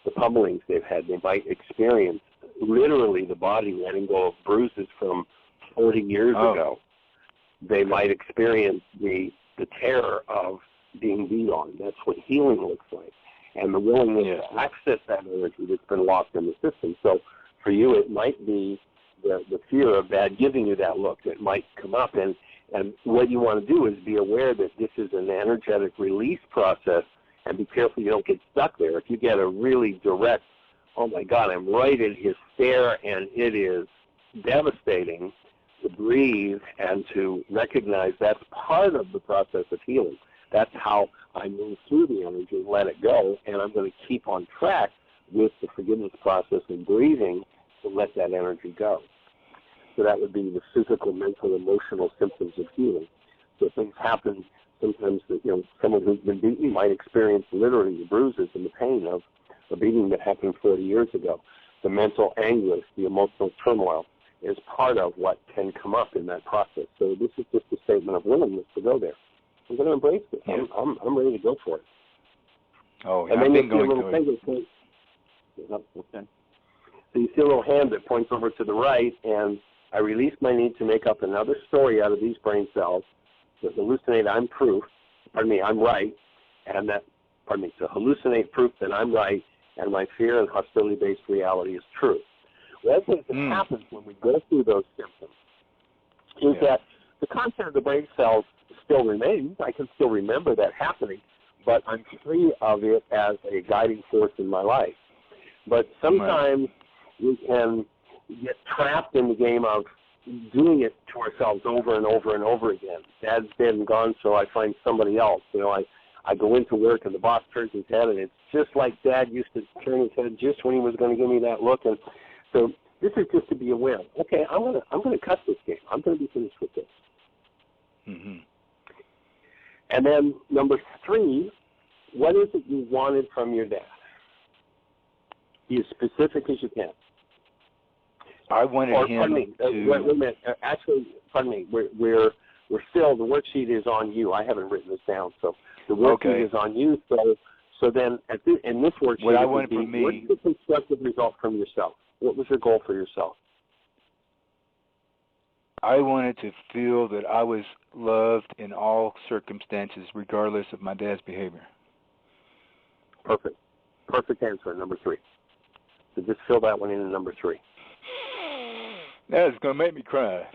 the pummelings they've had. They might experience literally the body letting go of bruises from 40 years ago. They might experience the terror of being beat on. That's what healing looks like. And the willingness to access that energy that's been locked in the system. So for you, it might be the fear of Dad giving you that look that might come up. And what you want to do is be aware that this is an energetic release process, and be careful you don't get stuck there. If you get a really direct, oh my God, I'm right in his stare and it is devastating, to breathe and to recognize that's part of the process of healing. That's how I move through the energy and let it go, and I'm going to keep on track with the forgiveness process and breathing to let that energy go. So that would be the physical, mental, emotional symptoms of healing. So things happen sometimes that, someone who's been beaten might experience literally the bruises and the pain of a beating that happened 40 years ago. The mental anguish, the emotional turmoil is part of what can come up in that process. So this is just a statement of willingness to go there. I'm going to embrace it. Yeah. I'm ready to go for it. Oh, and then I've you been see a going little to it. thing. Okay. So you see a little hand that points over to the right, and I release my need to make up another story out of these brain cells that hallucinate I'm right, and that, to hallucinate proof that I'm right and my fear and hostility-based reality is true. One thing that happens when we go through those symptoms is that the content of the brain cells still remains. I can still remember that happening, but I'm free of it as a guiding force in my life. But sometimes we can get trapped in the game of doing it to ourselves over and over and over again. Dad's dead and gone, so I find somebody else. I go into work and the boss turns his head, and it's just like Dad used to turn his head just when he was going to give me that look. And so this is just to be aware. Okay, I'm gonna cut this game. I'm going to be finished with this. Mm-hmm. And then number 3, what is it you wanted from your dad? Be as specific as you can. I wanted him to. Wait a minute. Actually, pardon me. We're still, the worksheet is on you. I haven't written this down, so the worksheet is on you. So then in this worksheet, what I wanted from me. What's the constructive result from yourself? What was your goal for yourself? I wanted to feel that I was loved in all circumstances, regardless of my dad's behavior. Perfect. Perfect answer, number 3. So just fill that one in at number 3. That's going to make me cry.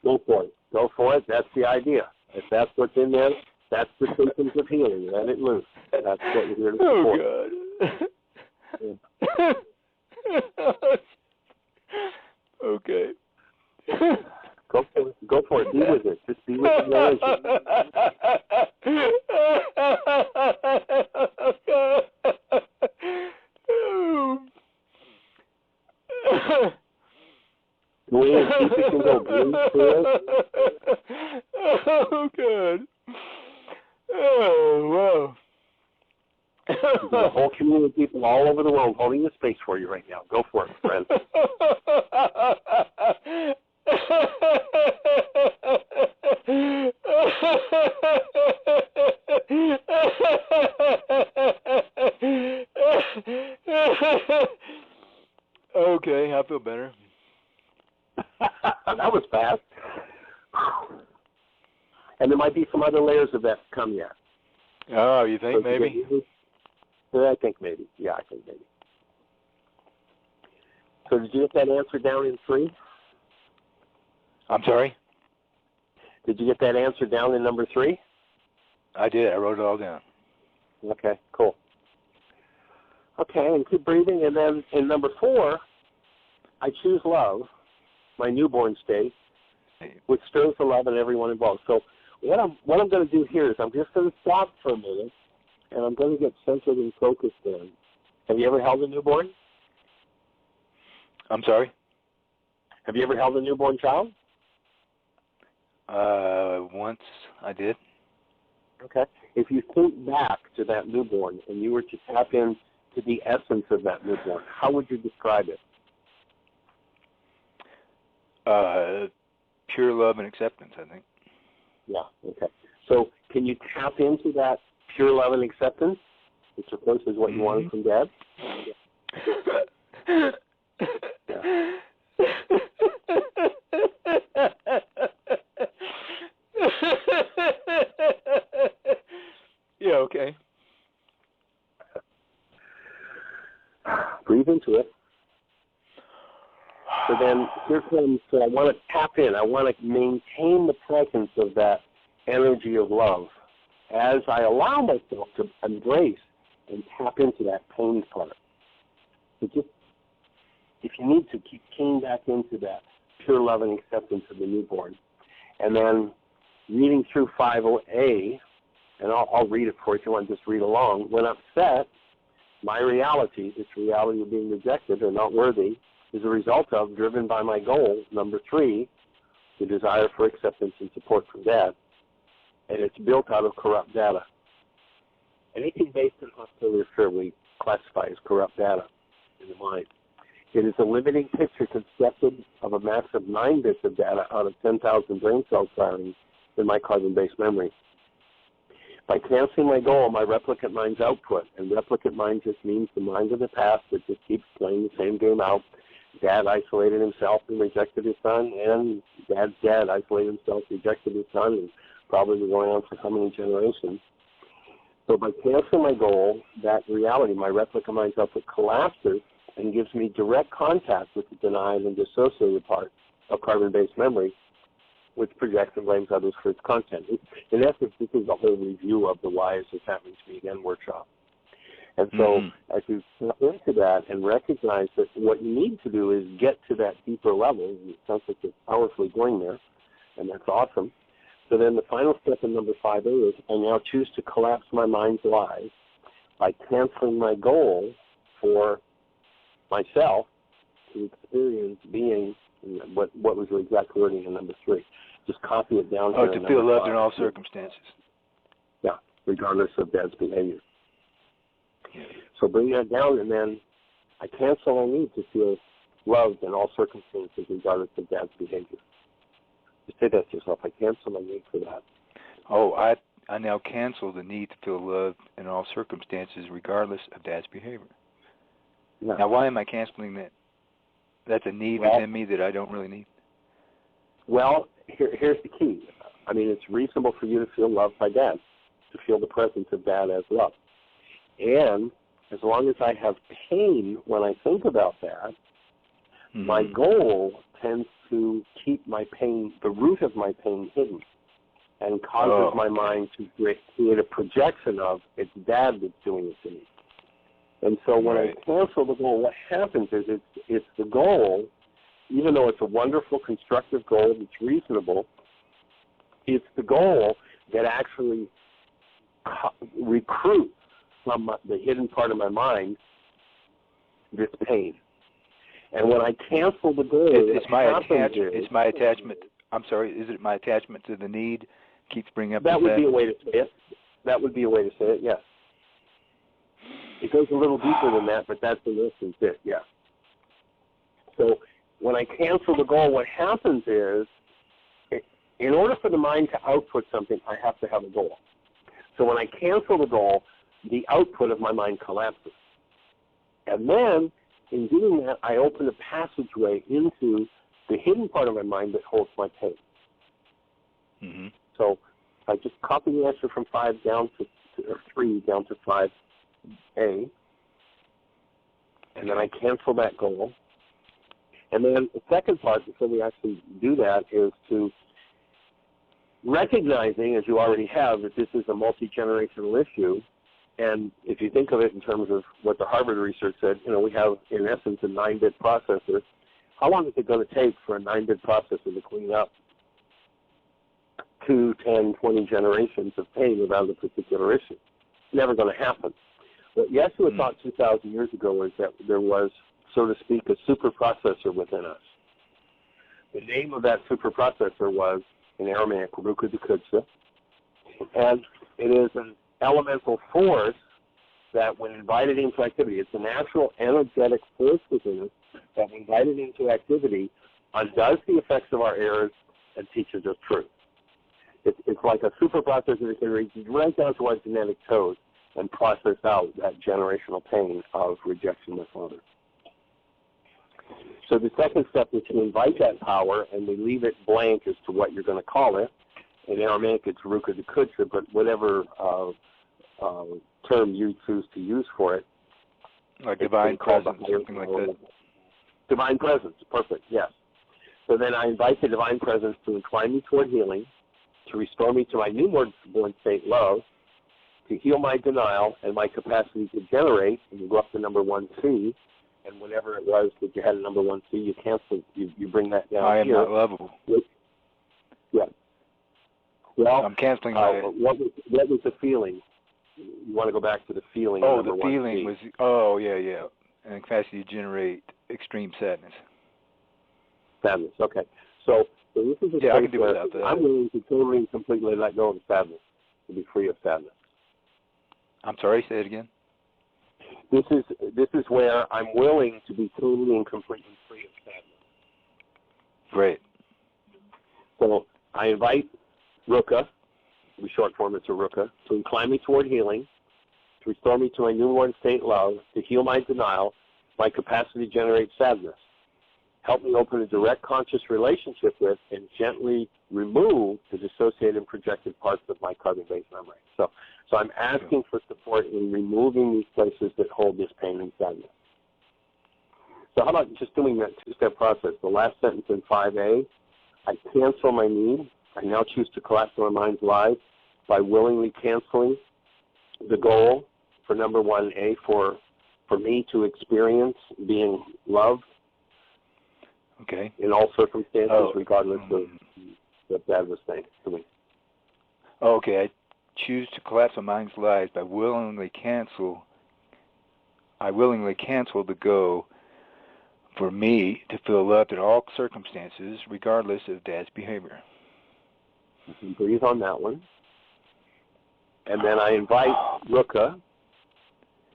Go for it. Go for it. That's the idea. If that's what's in there, that's the symptoms of healing. Let it loose. That's what we're here to support. Oh, God. Okay. Go for it. Be with it. Just be with the Go in, see if you can go breathe through it. Oh, God. Oh, wow. There's a whole community of people all over the world holding the space for you right now. Go for it, friend. Okay, I feel better. That was fast. And there might be some other layers of that to come yet. Oh, you think maybe? I think maybe. Yeah, I think maybe. So did you get that answer down in 3? I'm sorry? Did you get that answer down in number 3? I did. I wrote it all down. Okay, cool. Okay, and keep breathing. And then in number 4, I choose love, my newborn state, which stirs the love in everyone involved. So what I'm going to do here is I'm just going to stop for a minute, and I'm going to get centered and focused in. Have you ever held a newborn? I'm sorry? Have you ever held a newborn child? Once I did. Okay. If you think back to that newborn and you were to tap into the essence of that newborn, how would you describe it? Pure love and acceptance, I think. Yeah, okay. So can you tap into that pure love and acceptance, which of course is what you wanted from Dad? Yeah, okay. Breathe into it. So then here comes, so I want to tap in. I want to maintain the presence of that energy of love as I allow myself to embrace and tap into that pain part. So just, if you need to, keep keying back into that pure love and acceptance of the newborn. And then reading through 50A, and I'll read it for you if you want to just read along. When upset, my reality, this reality of being rejected or not worthy, is a result of, driven by my goal, number 3, the desire for acceptance and support from Dad. And it's built out of corrupt data. Anything based on hostility or fear we classify as corrupt data in the mind. It is a limiting picture constructed of a mass of 9 bits of data out of 10,000 brain cells firing in my carbon-based memory. By canceling my goal, my replicant mind's output, and replicant mind just means the mind of the past that just keeps playing the same game out, Dad isolated himself and rejected his son, and Dad's dad isolated himself, rejected his son, and probably been going on for how many generations. So by canceling my goal, that reality, my replica mind output collapses and gives me direct contact with the denied and dissociated part of carbon-based memory, which projects and blames others for its content. In essence, this is the whole review of the Why Is This Happening to Me Again workshop. And so as you step into that and recognize that what you need to do is get to that deeper level, and it sounds like you're powerfully going there, and that's awesome. So then the final step in number 5A is I now choose to collapse my mind's lies by canceling my goal for myself to experience being, what was the exact wording in number 3? Just copy it down here. To feel loved in all circumstances. Yeah, regardless of Dad's behavior. So bring that down, and then I cancel my need to feel loved in all circumstances regardless of Dad's behavior. Just say that to yourself. I cancel my need for that. Oh, I now cancel the need to feel loved in all circumstances regardless of Dad's behavior. Yeah. Now, why am I canceling that? That's a need within me that I don't really need. Well, here's the key. I mean, it's reasonable for you to feel loved by Dad, to feel the presence of Dad as love. And as long as I have pain when I think about that, my goal tends to keep my pain, the root of my pain, hidden, and causes my mind to create a projection of it's Dad that's doing it to me. And so when I cancel the goal, what happens is it's the goal, even though it's a wonderful, constructive goal that's reasonable, it's the goal that actually recruits from the hidden part of my mind this pain. And when I cancel the goal, it's my attachment. I'm sorry, is it my attachment to the need keeps bringing up that would be a way to say it. That would be a way to say it, yes. It goes a little deeper than that, but that's in essence it, yeah. So when I cancel the goal, what happens is, in order for the mind to output something, I have to have a goal. So when I cancel the goal, the output of my mind collapses. And then, in doing that, I open a passageway into the hidden part of my mind that holds my pain. Mm-hmm. So I just copy the answer from 5 down to, or 3 down to 5A, and then I cancel that goal. And then the second part, before we actually do that, is to recognizing, as you already have, that this is a multi-generational issue. And if you think of it in terms of what the Harvard research said, we have, in essence, a 9-bit processor. How long is it going to take for a 9-bit processor to clean up 2, 10, 20 generations of pain around a particular issue? It's never going to happen. What Yeshua taught 2,000 years ago is that there was, so to speak, a super processor within us. The name of that super processor was, in Aramaic, Ruka Dukutsa, and it is an elemental force that when invited into activity, it's a natural energetic force within us that when invited into activity undoes the effects of our errors and teaches us truth. It's like a super processor that can reach right down to our genetic code and process out that generational pain of rejection with others. So the second step is to invite that power, and we leave it blank as to what you're going to call it. In Aramaic, it's Ruka Dukutsa, but whatever term you choose to use for it. Like divine presence, something like that. Divine presence, perfect, yes. So then I invite the divine presence to incline me toward healing, to restore me to my newborn state love, to heal my denial and my capacity to generate, and you go up to number 1C, and whatever it was that you had a number 1C, you cancel, you bring that down I am here. not lovable. Yeah. Well, I'm canceling what was the feeling? You want to go back to the feeling. Oh, the feeling was, and capacity to generate extreme sadness. Sadness, okay. So this is a I can place do where without that. I'm willing to totally and completely let go of sadness, to be free of sadness. I'm sorry, say it again. This is where I'm willing to be totally and completely free of sadness. Great. So I invite Ruka, the short form it's a Ruka, to incline me toward healing, to restore me to my newborn state love, to heal my denial, my capacity to generate sadness. help me open a direct conscious relationship with and gently remove the dissociated and projected parts of my carbon-based memory. So I'm asking for support in removing these places that hold this pain and sadness. So how about just doing that two-step process? The last sentence in 5A, I cancel my need. I now choose to collapse my mind's lies by willingly canceling the goal for number 1A for me to experience being loved. Okay. In all circumstances, regardless of what Dad was saying to me. Okay, I choose to collapse my mind's lies by willingly cancel the go for me to feel loved in all circumstances, regardless of Dad's behavior. You can breathe on that one. And then I invite Ruka,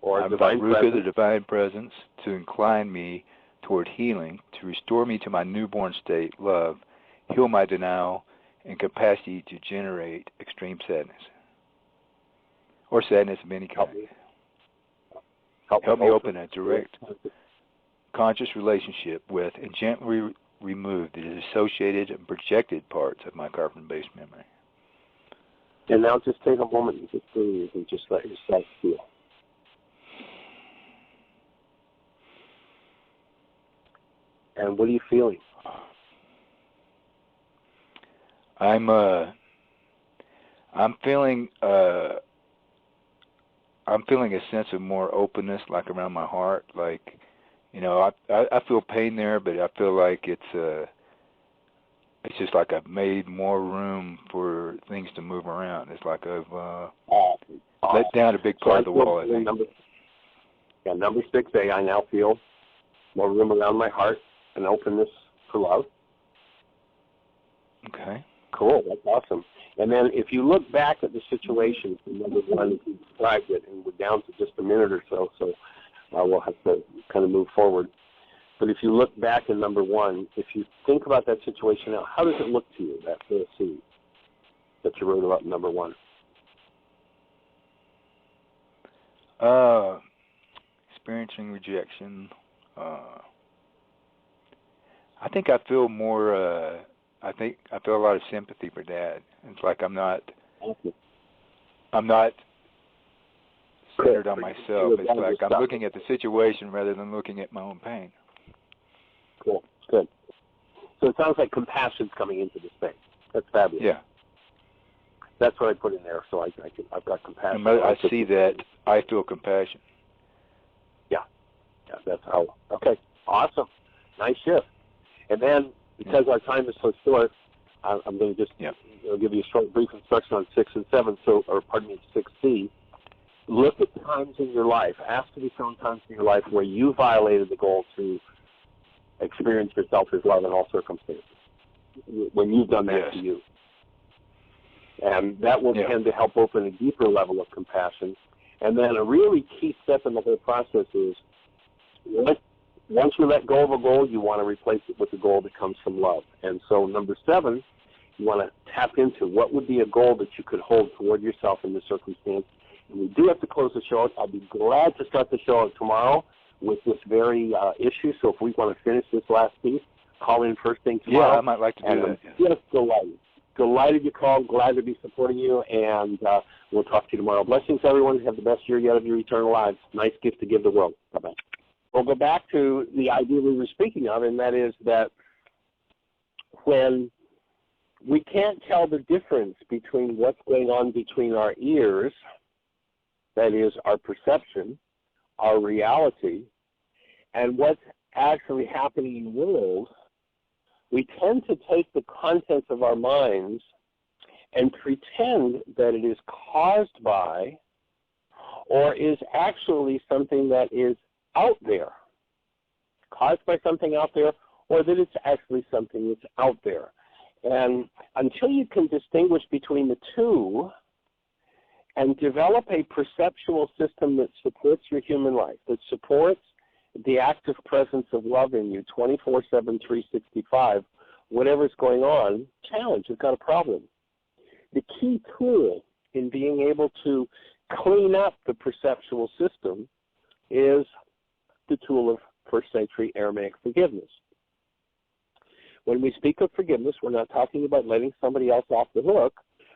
or Divine Presence, the Divine Presence, to incline me toward healing, to restore me to my newborn state, love, heal my denial, and capacity to generate extreme sadness, or sadness of any kind. Help me open a direct, conscious relationship with and gently remove the dissociated and projected parts of my carbon-based memory. And now just take a moment and just breathe and just let yourself feel. And what are you feeling? I'm feeling a sense of more openness, like around my heart. Like, you know, I feel pain there, but I feel like it's just like I've made more room for things to move around. It's like I've let down a big part of the wall, I think. Number 6A, I now feel more room around my heart and openness for love. Okay. Cool, that's awesome. And then if you look back at the situation from number 1, you described it, and we're down to just a minute or so, we'll have to kind of move forward. But if you look back in number 1, if you think about that situation now, how does it look to you, that first scene that you wrote about in number 1? Experiencing rejection. I think I feel more. I feel a lot of sympathy for Dad. It's like I'm not centered on myself. It's like I'm looking at the situation rather than looking at my own pain. Cool. Good. So it sounds like compassion's coming into this thing. That's fabulous. Yeah. That's what I put in there. So I've got compassion. I see that. I feel compassion. Yeah. Yeah. That's how. Okay. Awesome. Nice shift. And then, because our time is so short, I'm going to just give you a short, brief instruction on 6 and 7. 6C. Look at times in your life. Ask to be shown times in your life where you violated the goal to experience yourself as love in all circumstances. When you've done that to you, and that will tend to help open a deeper level of compassion. And then a really key step in the whole process is once you let go of a goal, you want to replace it with a goal that comes from love. And so number 7, you want to tap into what would be a goal that you could hold toward yourself in this circumstance. And we do have to close the show. I'll be glad to start the show tomorrow with this very issue. So if we want to finish this last piece, call in first thing tomorrow. Yeah, I might like to do that. Just delighted. Delighted you called. Glad to be supporting you. And we'll talk to you tomorrow. Blessings, everyone. Have the best year yet of your eternal lives. Nice gift to give the world. Bye-bye. We'll go back to the idea we were speaking of, and that is that when we can't tell the difference between what's going on between our ears, that is our perception, our reality, and what's actually happening in the world, we tend to take the contents of our minds and pretend that it is caused by or is actually something that is out there, caused by something out there, or that it's actually something that's out there. And until you can distinguish between the two and develop a perceptual system that supports your human life, that supports the active presence of love in you 24/7, 365, whatever's going on, challenge, you've got a problem. The key tool in being able to clean up the perceptual system is the tool of first century Aramaic forgiveness. When we speak of forgiveness, we're not talking about letting somebody else off the hook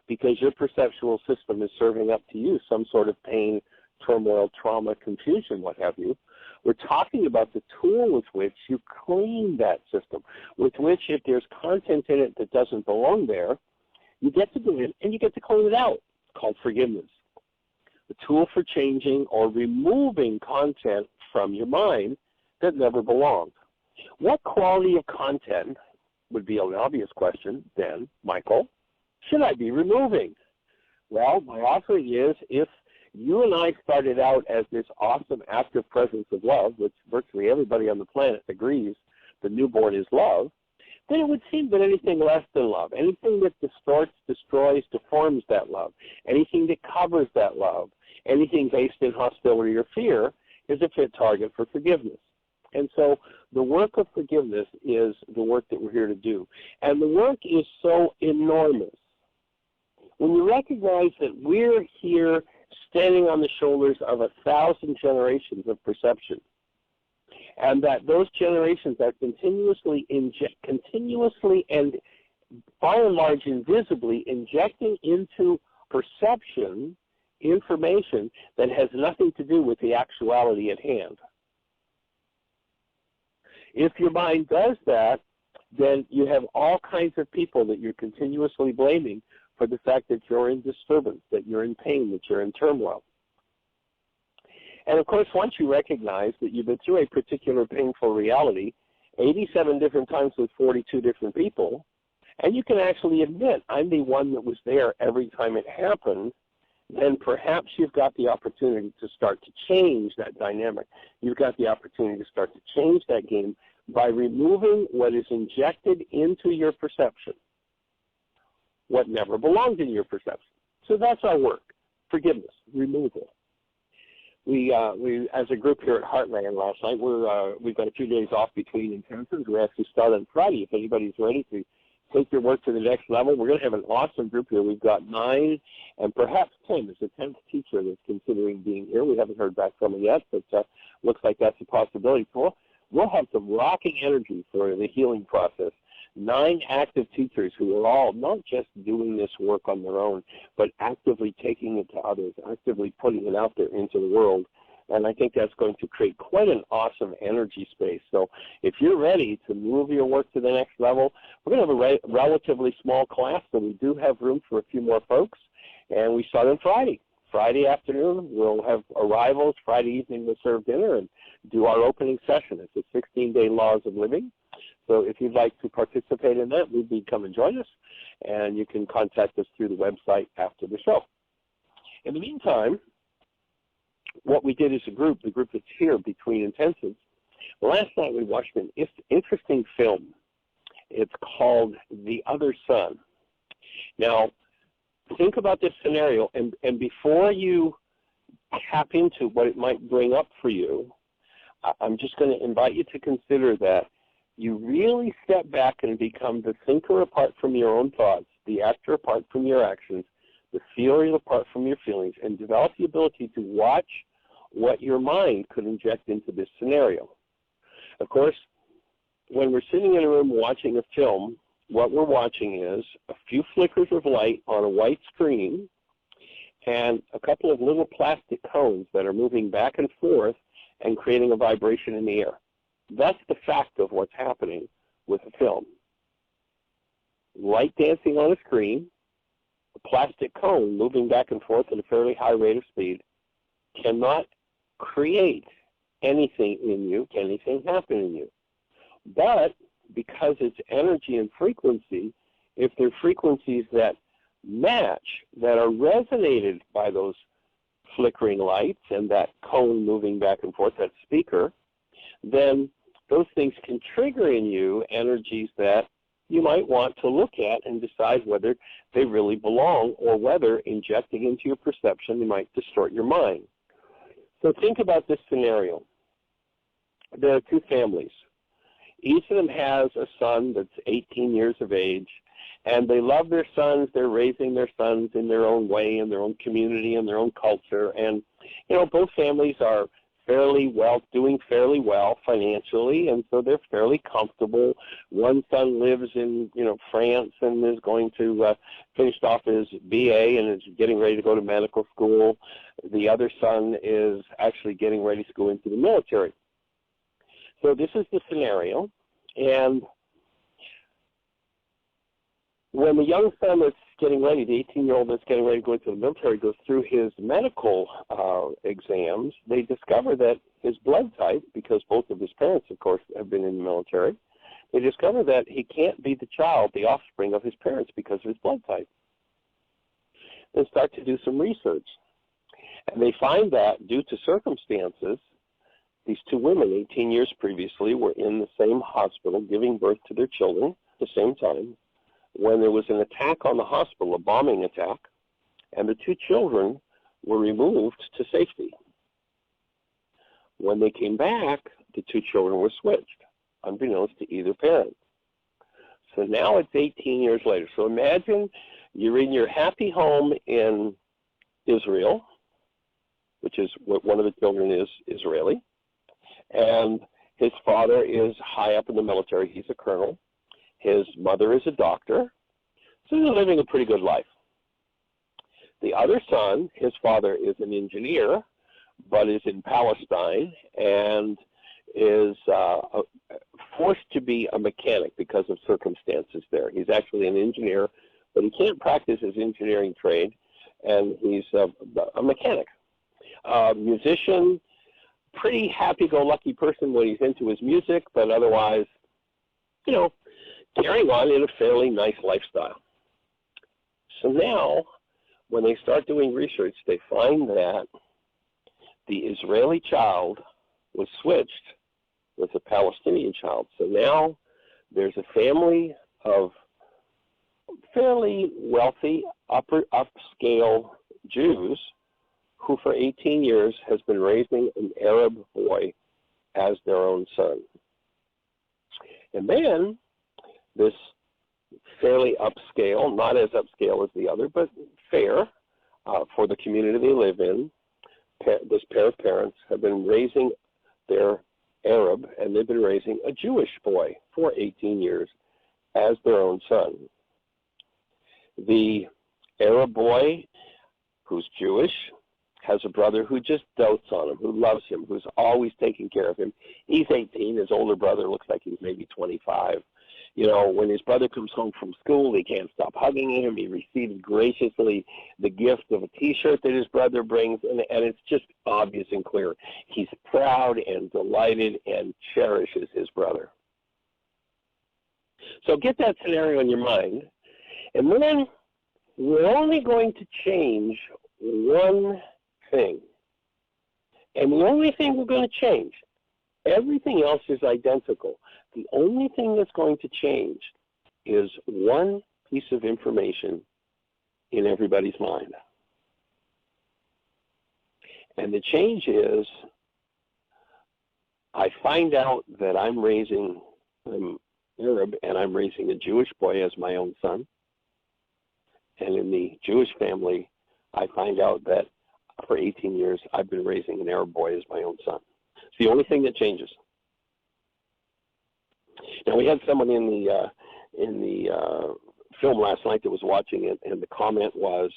because your perceptual system is serving up to you some sort of pain, turmoil, trauma, confusion, what have you. We're talking about the tool with which you clean that system, with which if there's content in it that doesn't belong there, you get to go in and you get to clean it out. It's called forgiveness. The tool for changing or removing content from your mind that never belonged. What quality of content, would be an obvious question then, Michael, should I be removing? Well, my offering is if you and I started out as this awesome active presence of love, which virtually everybody on the planet agrees the newborn is love, then it would seem that anything less than love, anything that distorts, destroys, deforms that love, anything that covers that love, anything based in hostility or fear is a fit target for forgiveness. And so the work of forgiveness is the work that we're here to do. And the work is so enormous. When you recognize that we're here standing on the shoulders of 1,000 generations of perception, and that those generations are continuously and by and large invisibly injecting into perception information that has nothing to do with the actuality at hand. If your mind does that, then you have all kinds of people that you're continuously blaming for the fact that you're in disturbance, that you're in pain, that you're in turmoil. And of course, once you recognize that you've been through a particular painful reality 87 different times with 42 different people, and you can actually admit, I'm the one that was there every time it happened, then perhaps you've got the opportunity to start to change that dynamic. You've got the opportunity to start to change that game by removing what is injected into your perception, what never belonged in your perception. So that's our work, forgiveness, removal. We as a group here at Heartland last night, we've got a few days off between intensives. We actually start on Friday if anybody's ready to take your work to the next level. We're going to have an awesome group here. We've got 9 and perhaps 10. There's a 10th teacher that's considering being here. We haven't heard back from her yet, but looks like that's a possibility. So we'll have some rocking energy for the healing process. 9 active teachers who are all not just doing this work on their own, but actively taking it to others, actively putting it out there into the world. And I think that's going to create quite an awesome energy space. So if you're ready to move your work to the next level, we're going to have a relatively small class, so we do have room for a few more folks. And we start on Friday. Friday afternoon, we'll have arrivals. Friday evening, we'll serve dinner and do our opening session. It's a 16-day Laws of Living. So if you'd like to participate in that, we'd be come and join us. And you can contact us through the website after the show. In the meantime, what we did as a group, the group that's here between intensives, last night we watched an interesting film. It's called The Other Sun. Now, think about this scenario, and before you tap into what it might bring up for you, I'm just going to invite you to consider that you really step back and become the thinker apart from your own thoughts, the actor apart from your actions, the feeler apart from your feelings, and develop the ability to watch what your mind could inject into this scenario. Of course, when we're sitting in a room watching a film, what we're watching is a few flickers of light on a white screen and a couple of little plastic cones that are moving back and forth and creating a vibration in the air. That's the fact of what's happening with a film. Light dancing on a screen, a plastic cone moving back and forth at a fairly high rate of speed cannot create anything in you, anything happen in you. But because it's energy and frequency, if there are frequencies that match, that are resonated by those flickering lights and that cone moving back and forth, that speaker, then those things can trigger in you energies that you might want to look at and decide whether they really belong or whether injecting into your perception they might distort your mind. So think about this scenario. There are 2 families. Each of them has a son that's 18 years of age, and they love their sons. They're raising their sons in their own way, in their own community, in their own culture. And, you know, both families are fairly well, doing fairly well financially, and so they're fairly comfortable. One son lives in, France and is going to finish off his BA and is getting ready to go to medical school. The other son is actually getting ready to go into the military. So this is the scenario, and when the young son that's getting ready, the 18-year-old that's getting ready to go into the military, goes through his medical exams, they discover that his blood type, because both of his parents, of course, have been in the military, they discover that he can't be the child, the offspring of his parents because of his blood type. They start to do some research. And they find that due to circumstances, these two women, 18 years previously, were in the same hospital giving birth to their children at the same time, when there was an attack on the hospital, a bombing attack, and the two children were removed to safety. When they came back, the two children were switched, unbeknownst to either parent. So now it's 18 years later. So imagine you're in your happy home in Israel, which is what one of the children is Israeli, and his father is high up in the military. He's a colonel. His mother is a doctor, so they're living a pretty good life. The other son, his father is an engineer, but is in Palestine and is forced to be a mechanic because of circumstances there. He's actually an engineer, but he can't practice his engineering trade, and he's a mechanic. Musician, pretty happy-go-lucky person when he's into his music, but otherwise, carrying on in a fairly nice lifestyle. So now, when they start doing research, they find that the Israeli child was switched with a Palestinian child. So now there's a family of fairly wealthy, upscale Jews who for 18 years has been raising an Arab boy as their own son. And then this fairly upscale, not as upscale as the other, but fair for the community they live in, this pair of parents have been raising their Arab, and they've been raising a Jewish boy for 18 years as their own son. The Arab boy, who's Jewish, has a brother who just dotes on him, who loves him, who's always taking care of him. He's 18. His older brother looks like he's maybe 25. When his brother comes home from school, he can't stop hugging him. He receives graciously the gift of a T-shirt that his brother brings, and it's just obvious and clear. He's proud and delighted and cherishes his brother. So get that scenario in your mind, and then we're only going to change one thing. And the only thing we're going to change, everything else is identical. The only thing that's going to change is one piece of information in everybody's mind. And the change is, I find out that I'm Arab and I'm raising a Jewish boy as my own son. And in the Jewish family, I find out that for 18 years I've been raising an Arab boy as my own son. It's the only thing that changes. Now, we had someone in the film last night that was watching it, and the comment was,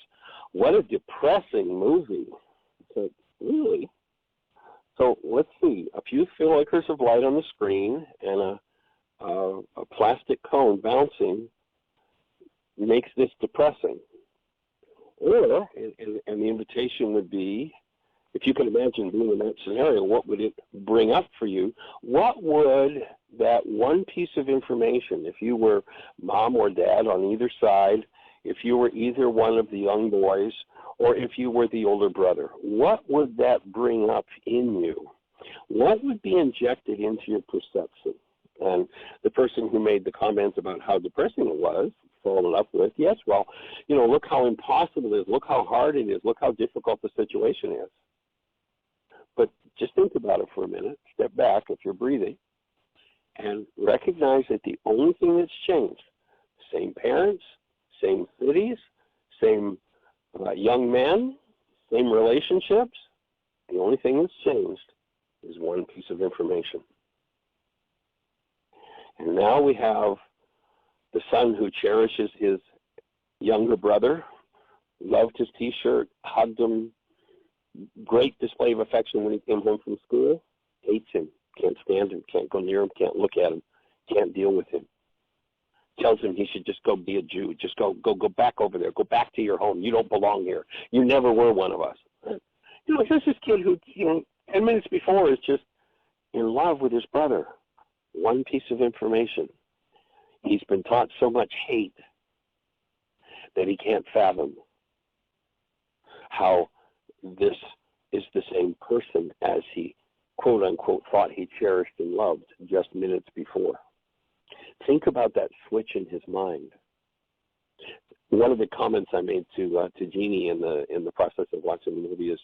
"What a depressing movie." I said, "Really?" So let's see. A few flickers of light on the screen and a plastic cone bouncing makes this depressing. Or, and the invitation would be, if you can imagine being in that scenario, what would it bring up for you? What would that one piece of information, if you were mom or dad on either side, if you were either one of the young boys, or if you were the older brother, what would that bring up in you? What would be injected into your perception? And the person who made the comments about how depressing it was, followed up with, yes, well, look how impossible it is, look how hard it is, look how difficult the situation is. But just think about it for a minute, step back if you're breathing, and recognize that the only thing that's changed, same parents, same cities, same young men, same relationships, the only thing that's changed is one piece of information. And now we have the son who cherishes his younger brother, loved his T-shirt, hugged him, great display of affection when he came home from school, hates him, can't stand him, can't go near him, can't look at him, can't deal with him. Tells him he should just go be a Jew, just go back over there, go back to your home. You don't belong here. You never were one of us. You know, here's this kid who, 10 minutes before is just in love with his brother. One piece of information. He's been taught so much hate that he can't fathom how this is the same person as he, quote unquote, thought he cherished and loved just minutes before. Think about that switch in his mind. One of the comments I made to Jeannie in the process of watching the movie is,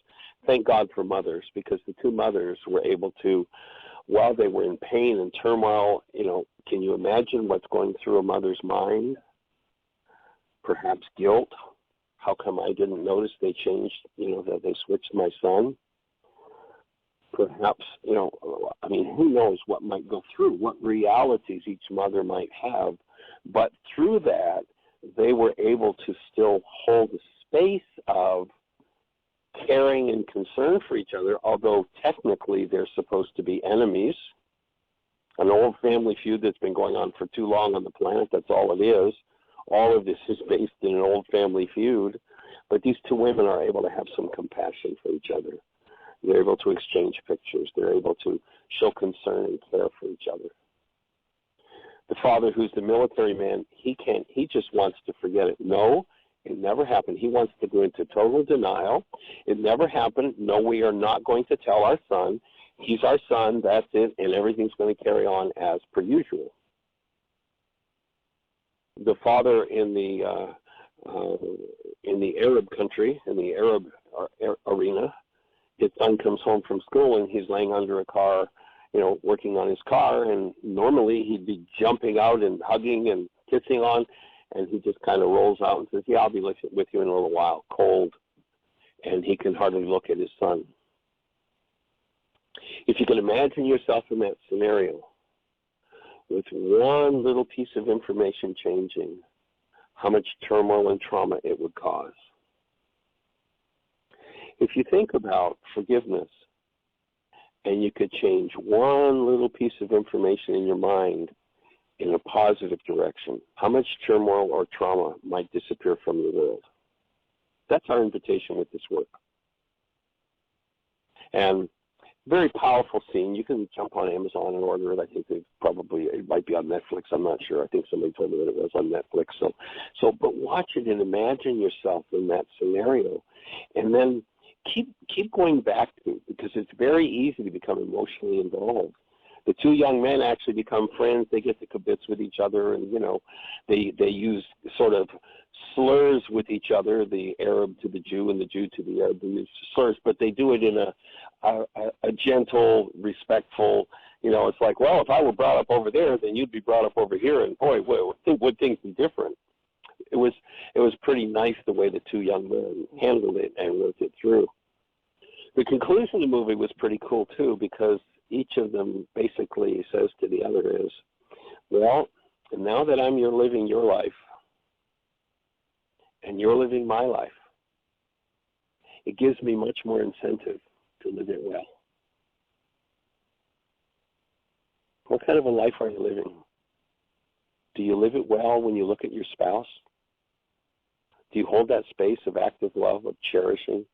thank God for mothers, because the two mothers were able to, while they were in pain and turmoil, can you imagine what's going through a mother's mind? Perhaps guilt. How come I didn't notice they changed, that they switched my son? Perhaps, who knows what might go through, what realities each mother might have. But through that, they were able to still hold a space of caring and concern for each other, although technically they're supposed to be enemies. An old family feud that's been going on for too long on the planet, that's all it is. All of this is based in an old family feud. But these two women are able to have some compassion for each other. They're able to exchange pictures. They're able to show concern and care for each other. The father, who's the military man, he just wants to forget it. No, it never happened. He wants to go into total denial. It never happened. No, we are not going to tell our son. He's our son, that's it, and everything's going to carry on as per usual. The father in the Arab country, in the Arab arena, his son comes home from school and he's laying under a car, working on his car, and normally he'd be jumping out and hugging and kissing on, and he just kind of rolls out and says, yeah, I'll be with you in a little while, cold, and he can hardly look at his son. If you can imagine yourself in that scenario, with one little piece of information changing, how much turmoil and trauma it would cause. If you think about forgiveness, and you could change one little piece of information in your mind in a positive direction, how much turmoil or trauma might disappear from your world? That's our invitation with this work. And very powerful scene. You can jump on Amazon and order it. I think it might be on Netflix. I'm not sure. I think somebody told me that it was on Netflix. But watch it and imagine yourself in that scenario, and then keep going back to it, because it's very easy to become emotionally involved. The two young men actually become friends. They get to kibitz with each other, and they use sort of slurs with each other. The Arab to the Jew and the Jew to the Arab. They use slurs, but they do it in a gentle, respectful. It's like, well, if I were brought up over there, then you'd be brought up over here, and boy, would things be different? It was pretty nice the way the two young men handled it and worked it through. The conclusion of the movie was pretty cool too, because each of them basically says to the other is, well, now that I'm living your life and you're living my life, it gives me much more incentive to live it well. What kind of a life are you living? Do you live it well when you look at your spouse? Do you hold that space of active love, of cherishing,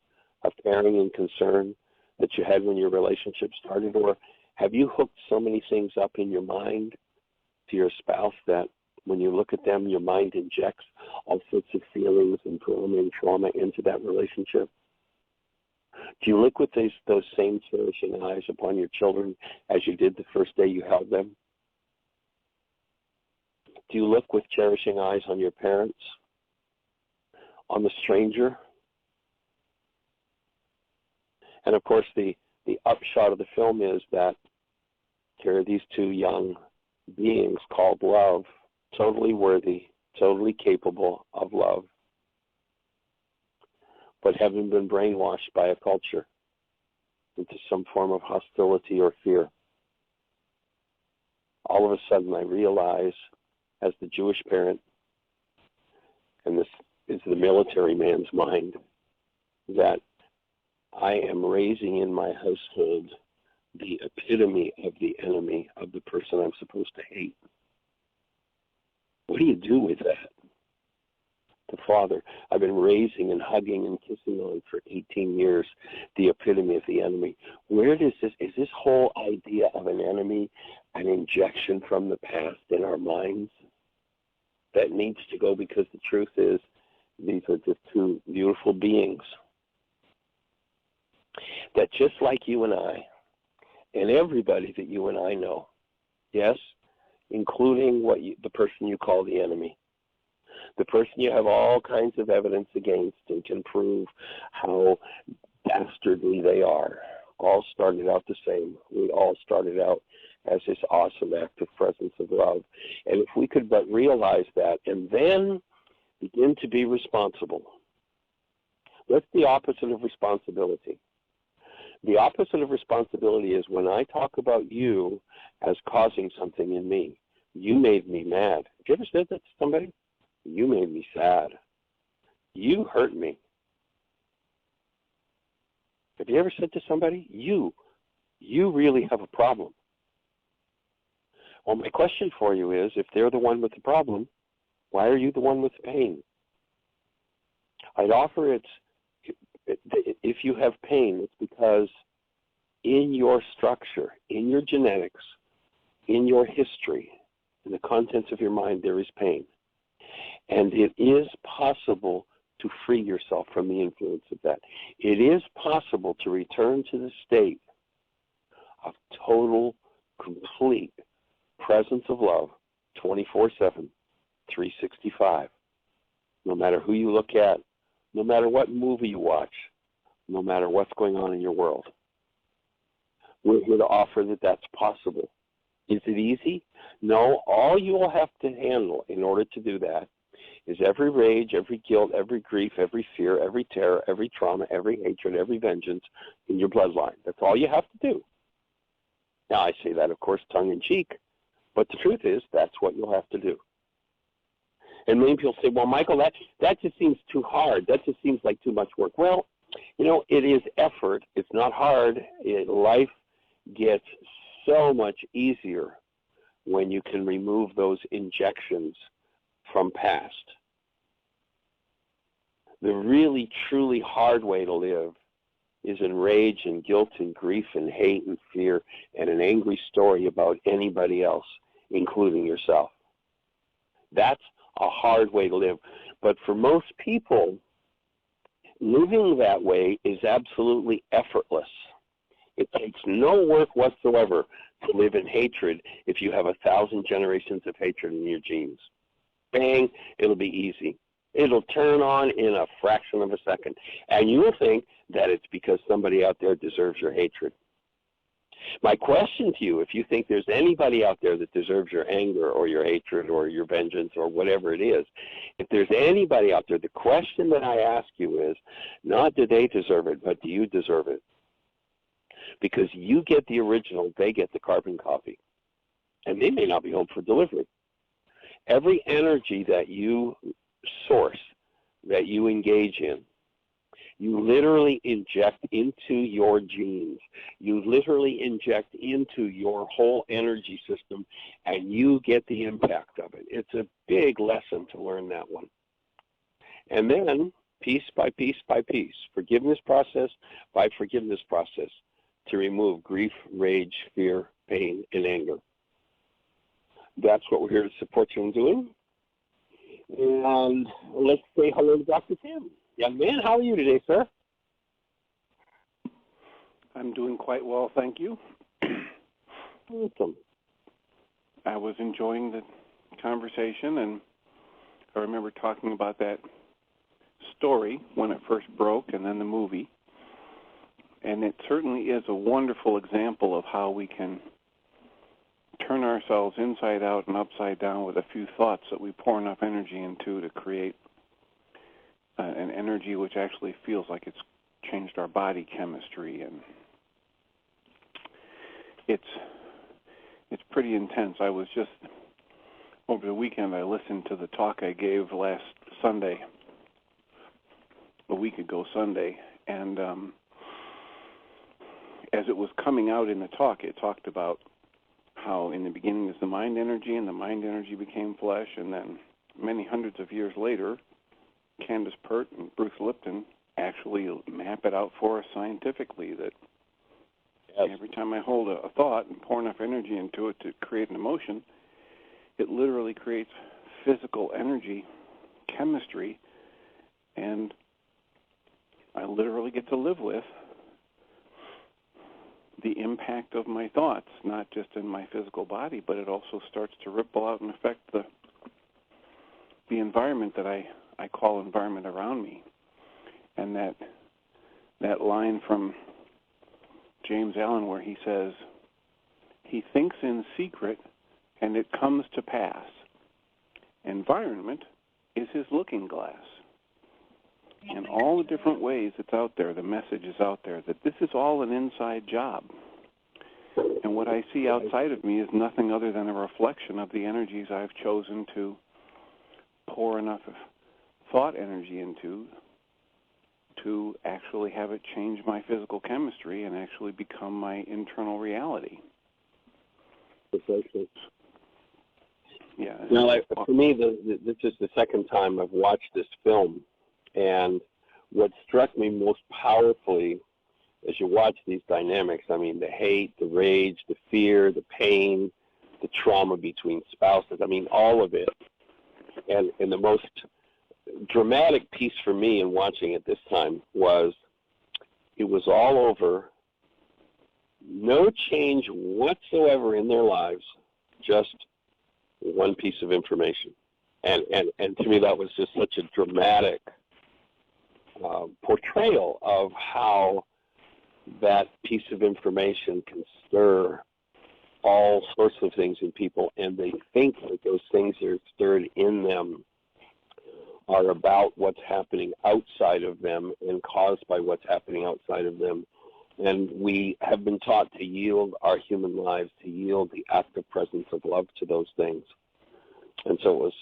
of caring and concern that you had when your relationship started? Or have you hooked so many things up in your mind to your spouse that when you look at them, your mind injects all sorts of feelings and trauma into that relationship? Do you look with those same cherishing eyes upon your children as you did the first day you held them? Do you look with cherishing eyes on your parents, on the stranger? And of course, the upshot of the film is that here are these two young beings called love, totally worthy, totally capable of love, but having been brainwashed by a culture into some form of hostility or fear. All of a sudden I realize, as the Jewish parent, and this is the military man's mind, that I am raising in my household the epitome of the enemy of the person I'm supposed to hate. What do you do with that? The father I've been raising and hugging and kissing on for 18 years, the epitome of the enemy. Where does this, is this whole idea of an enemy an injection from the past in our minds that needs to go? Because the truth is, these are just two beautiful beings that, just like you and I, and everybody that you and I know, yes, including the person you call the enemy, the person you have all kinds of evidence against and can prove how dastardly they are, all started out the same. We all started out as this awesome active presence of love. And if we could but realize that and then begin to be responsible. What's the opposite of responsibility? The opposite of responsibility is when I talk about you as causing something in me. You made me mad. Have you ever said that to somebody? You made me sad. You hurt me. Have you ever said to somebody, you really have a problem? Well, my question for you is, if they're the one with the problem, why are you the one with the pain? I'd offer if you have pain, it's because in your structure, in your genetics, in your history, in the contents of your mind, there is pain. And it is possible to free yourself from the influence of that. It is possible to return to the state of total, complete presence of love, 24/7, 365. No matter who you look at, no matter what movie you watch, no matter what's going on in your world. We're here to offer that that's possible. Is it easy? No. All you will have to handle in order to do that is every rage, every guilt, every grief, every fear, every terror, every trauma, every hatred, every vengeance in your bloodline. That's all you have to do. Now, I say that, of course, tongue-in-cheek, but the truth is that's what you'll have to do. And many people say, well, Michael, that just seems too hard. That just seems like too much work. Well, it is effort. It's not hard. Life gets so much easier when you can remove those injections from past. The really, truly hard way to live is in rage and guilt and grief and hate and fear and an angry story about anybody else, including yourself. That's a hard way to live. But for most people, living that way is absolutely effortless. It takes no work whatsoever to live in hatred if you have 1,000 generations of hatred in your genes. Bang, it'll be easy. It'll turn on in a fraction of a second. And you'll think that it's because somebody out there deserves your hatred. My question to you, if you think there's anybody out there that deserves your anger or your hatred or your vengeance or whatever it is, if there's anybody out there, the question that I ask you is, not do they deserve it, but do you deserve it? Because you get the original, they get the carbon copy. And they may not be home for delivery. Every energy that you source, that you engage in, you literally inject into your genes. You literally inject into your whole energy system, and you get the impact of it. It's a big lesson to learn that one. And then, piece by piece by piece, forgiveness process by forgiveness process, to remove grief, rage, fear, pain, and anger. That's what we're here to support you in doing. And let's say hello to Dr. Tim. Young man, how are you today, sir? I'm doing quite well, thank you. Awesome. I was enjoying the conversation, and I remember talking about that story when it first broke and then the movie. And it certainly is a wonderful example of how we can turn ourselves inside out and upside down with a few thoughts that we pour enough energy into to create an energy which actually feels like it's changed our body chemistry and it's pretty intense. I was just over the weekend. I listened to the talk I gave last Sunday, a week ago Sunday, and as it was coming out in the talk, it talked about how in the beginning is the mind energy, and the mind energy became flesh, and then many hundreds of years later, Candace Pert and Bruce Lipton actually map it out for us scientifically that every time I hold a thought and pour enough energy into it to create an emotion, it literally creates physical energy, chemistry, and I literally get to live with the impact of my thoughts, not just in my physical body, but it also starts to ripple out and affect the environment that I call environment around me. And that line from James Allen where he says, he thinks in secret and it comes to pass. Environment is his looking glass. In all the different ways it's out there, the message is out there that this is all an inside job. And what I see outside of me is nothing other than a reflection of the energies I've chosen to pour enough thought energy into to actually have it change my physical chemistry and actually become my internal reality. Precisely. Yeah. Now, for me, this is the second time I've watched this film, and what struck me most powerfully as you watch these dynamics, I mean, the hate, the rage, the fear, the pain, the trauma between spouses, I mean, all of it. And the most dramatic piece for me in watching it this time was it was all over, no change whatsoever in their lives, just one piece of information. And to me, that was just such a dramatic portrayal of how that piece of information can stir all sorts of things in people, and they think that those things that are stirred in them are about what's happening outside of them and caused by what's happening outside of them. And we have been taught to yield our human lives, to yield the active presence of love to those things. And so it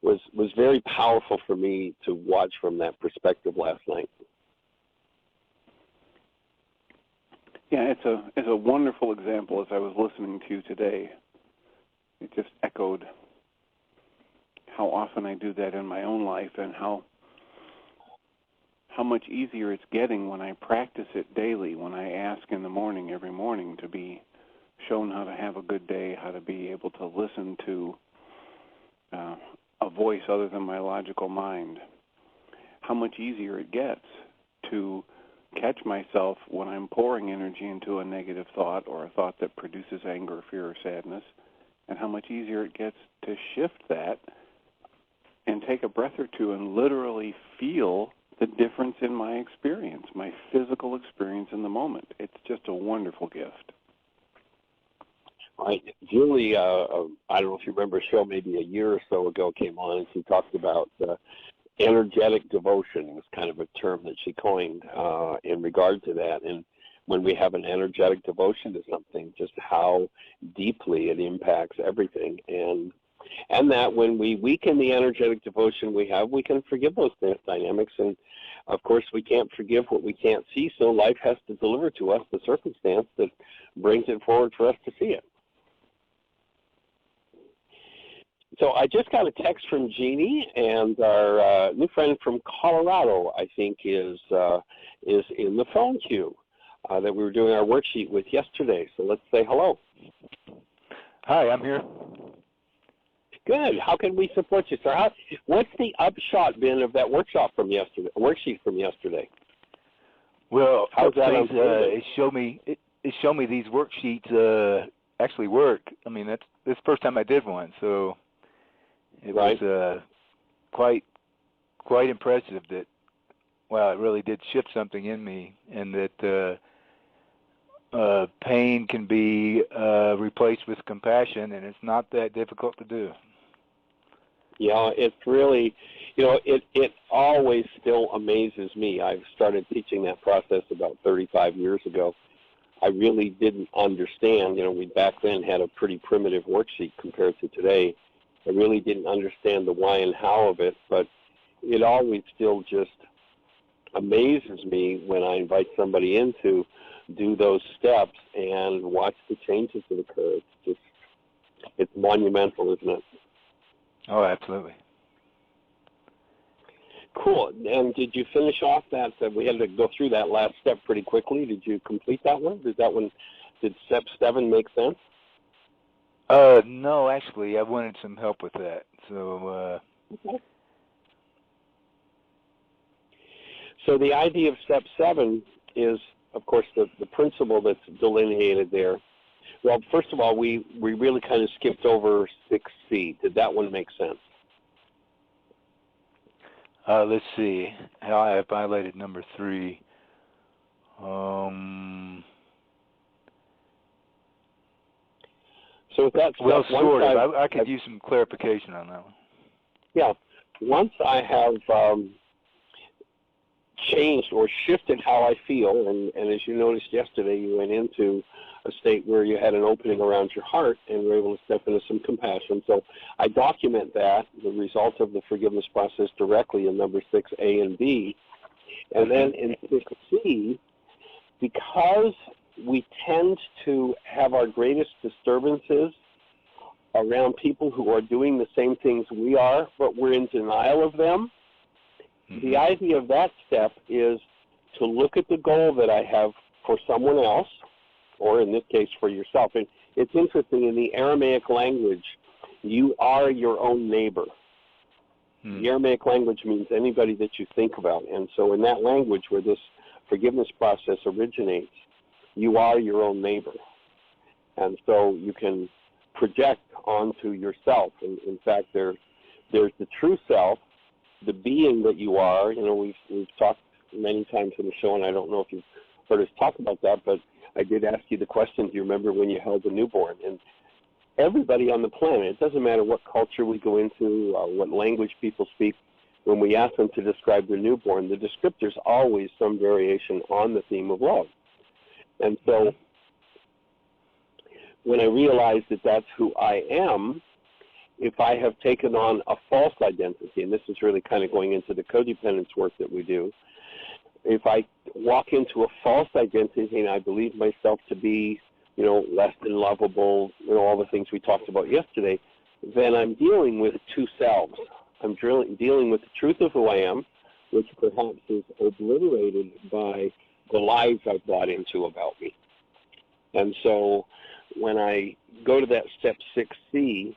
was very powerful for me to watch from that perspective last night. Yeah, it's a wonderful example. As I was listening to you today, it just echoed how often I do that in my own life, and how much easier it's getting when I practice it daily, when I ask in the morning, every morning, to be shown how to have a good day, how to be able to listen to a voice other than my logical mind. How much easier it gets to catch myself when I'm pouring energy into a negative thought or a thought that produces anger, fear, or sadness, and how much easier it gets to shift that and take a breath or two and literally feel the difference in my experience, my physical experience in the moment. It's just a wonderful gift. Right. Julie, I don't know if you remember a show maybe a year or so ago came on, and she talked about energetic devotion. It was kind of a term that she coined in regard to that. And when we have an energetic devotion to something, just how deeply it impacts everything. And that when we weaken the energetic devotion we have, we can forgive those dynamics. And, of course, we can't forgive what we can't see, so life has to deliver to us the circumstance that brings it forward for us to see it. So I just got a text from Jeannie, and our new friend from Colorado, I think, is in the phone queue that we were doing our worksheet with yesterday. So let's say hello. Hi, I'm here. Good. How can we support you, sir? What's the upshot been of that workshop from yesterday? Worksheet from yesterday. Well, how's that? It showed me these worksheets actually work. I mean, this is the first time I did one, so it was quite impressive that, wow, it really did shift something in me, and that pain can be replaced with compassion, and it's not that difficult to do. Yeah, it's really, it always still amazes me. I've started teaching that process about 35 years ago. I really didn't understand. We back then had a pretty primitive worksheet compared to today. I really didn't understand the why and how of it, but it always still just amazes me when I invite somebody in to do those steps and watch the changes that occur. It's monumental, isn't it? Oh, absolutely. Cool. And did you finish off that? We had to go through that last step pretty quickly. Did you complete that one? Did step 7 make sense? No, actually, I wanted some help with that. So. Okay. So the idea of step 7 is, of course, the principle that's delineated there. Well, first of all, we really kind of skipped over 6C. Did that one make sense? Let's see. How I have violated number 3. So with that step, well, sort of. I could use some clarification on that one. Yeah. Once I have changed or shifted how I feel, and as you noticed yesterday, you went into a state where you had an opening around your heart and were able to step into some compassion. So I document that, the result of the forgiveness process, directly in number 6A and B. And then in 6C, because we tend to have our greatest disturbances around people who are doing the same things we are, but we're in denial of them, the idea of that step is to look at the goal that I have for someone else, or in this case for yourself. And it's interesting, in the Aramaic language, you are your own neighbor. The Aramaic language means anybody that you think about. And so in that language where this forgiveness process originates, you are your own neighbor. And so you can project onto yourself. And in fact, there's the true self, the being that you are. We've talked many times in the show, and I don't know if you've heard us talk about that, but I did ask you the question, do you remember when you held a newborn? And everybody on the planet, it doesn't matter what culture we go into, what language people speak, when we ask them to describe their newborn, the descriptor's always some variation on the theme of love. And so when I realized that that's who I am, if I have taken on a false identity, and this is really kind of going into the codependence work that we do, if I walk into a false identity and I believe myself to be, less than lovable, all the things we talked about yesterday, then I'm dealing with two selves. I'm dealing with the truth of who I am, which perhaps is obliterated by the lies I've bought into about me. And so when I go to that step 6C,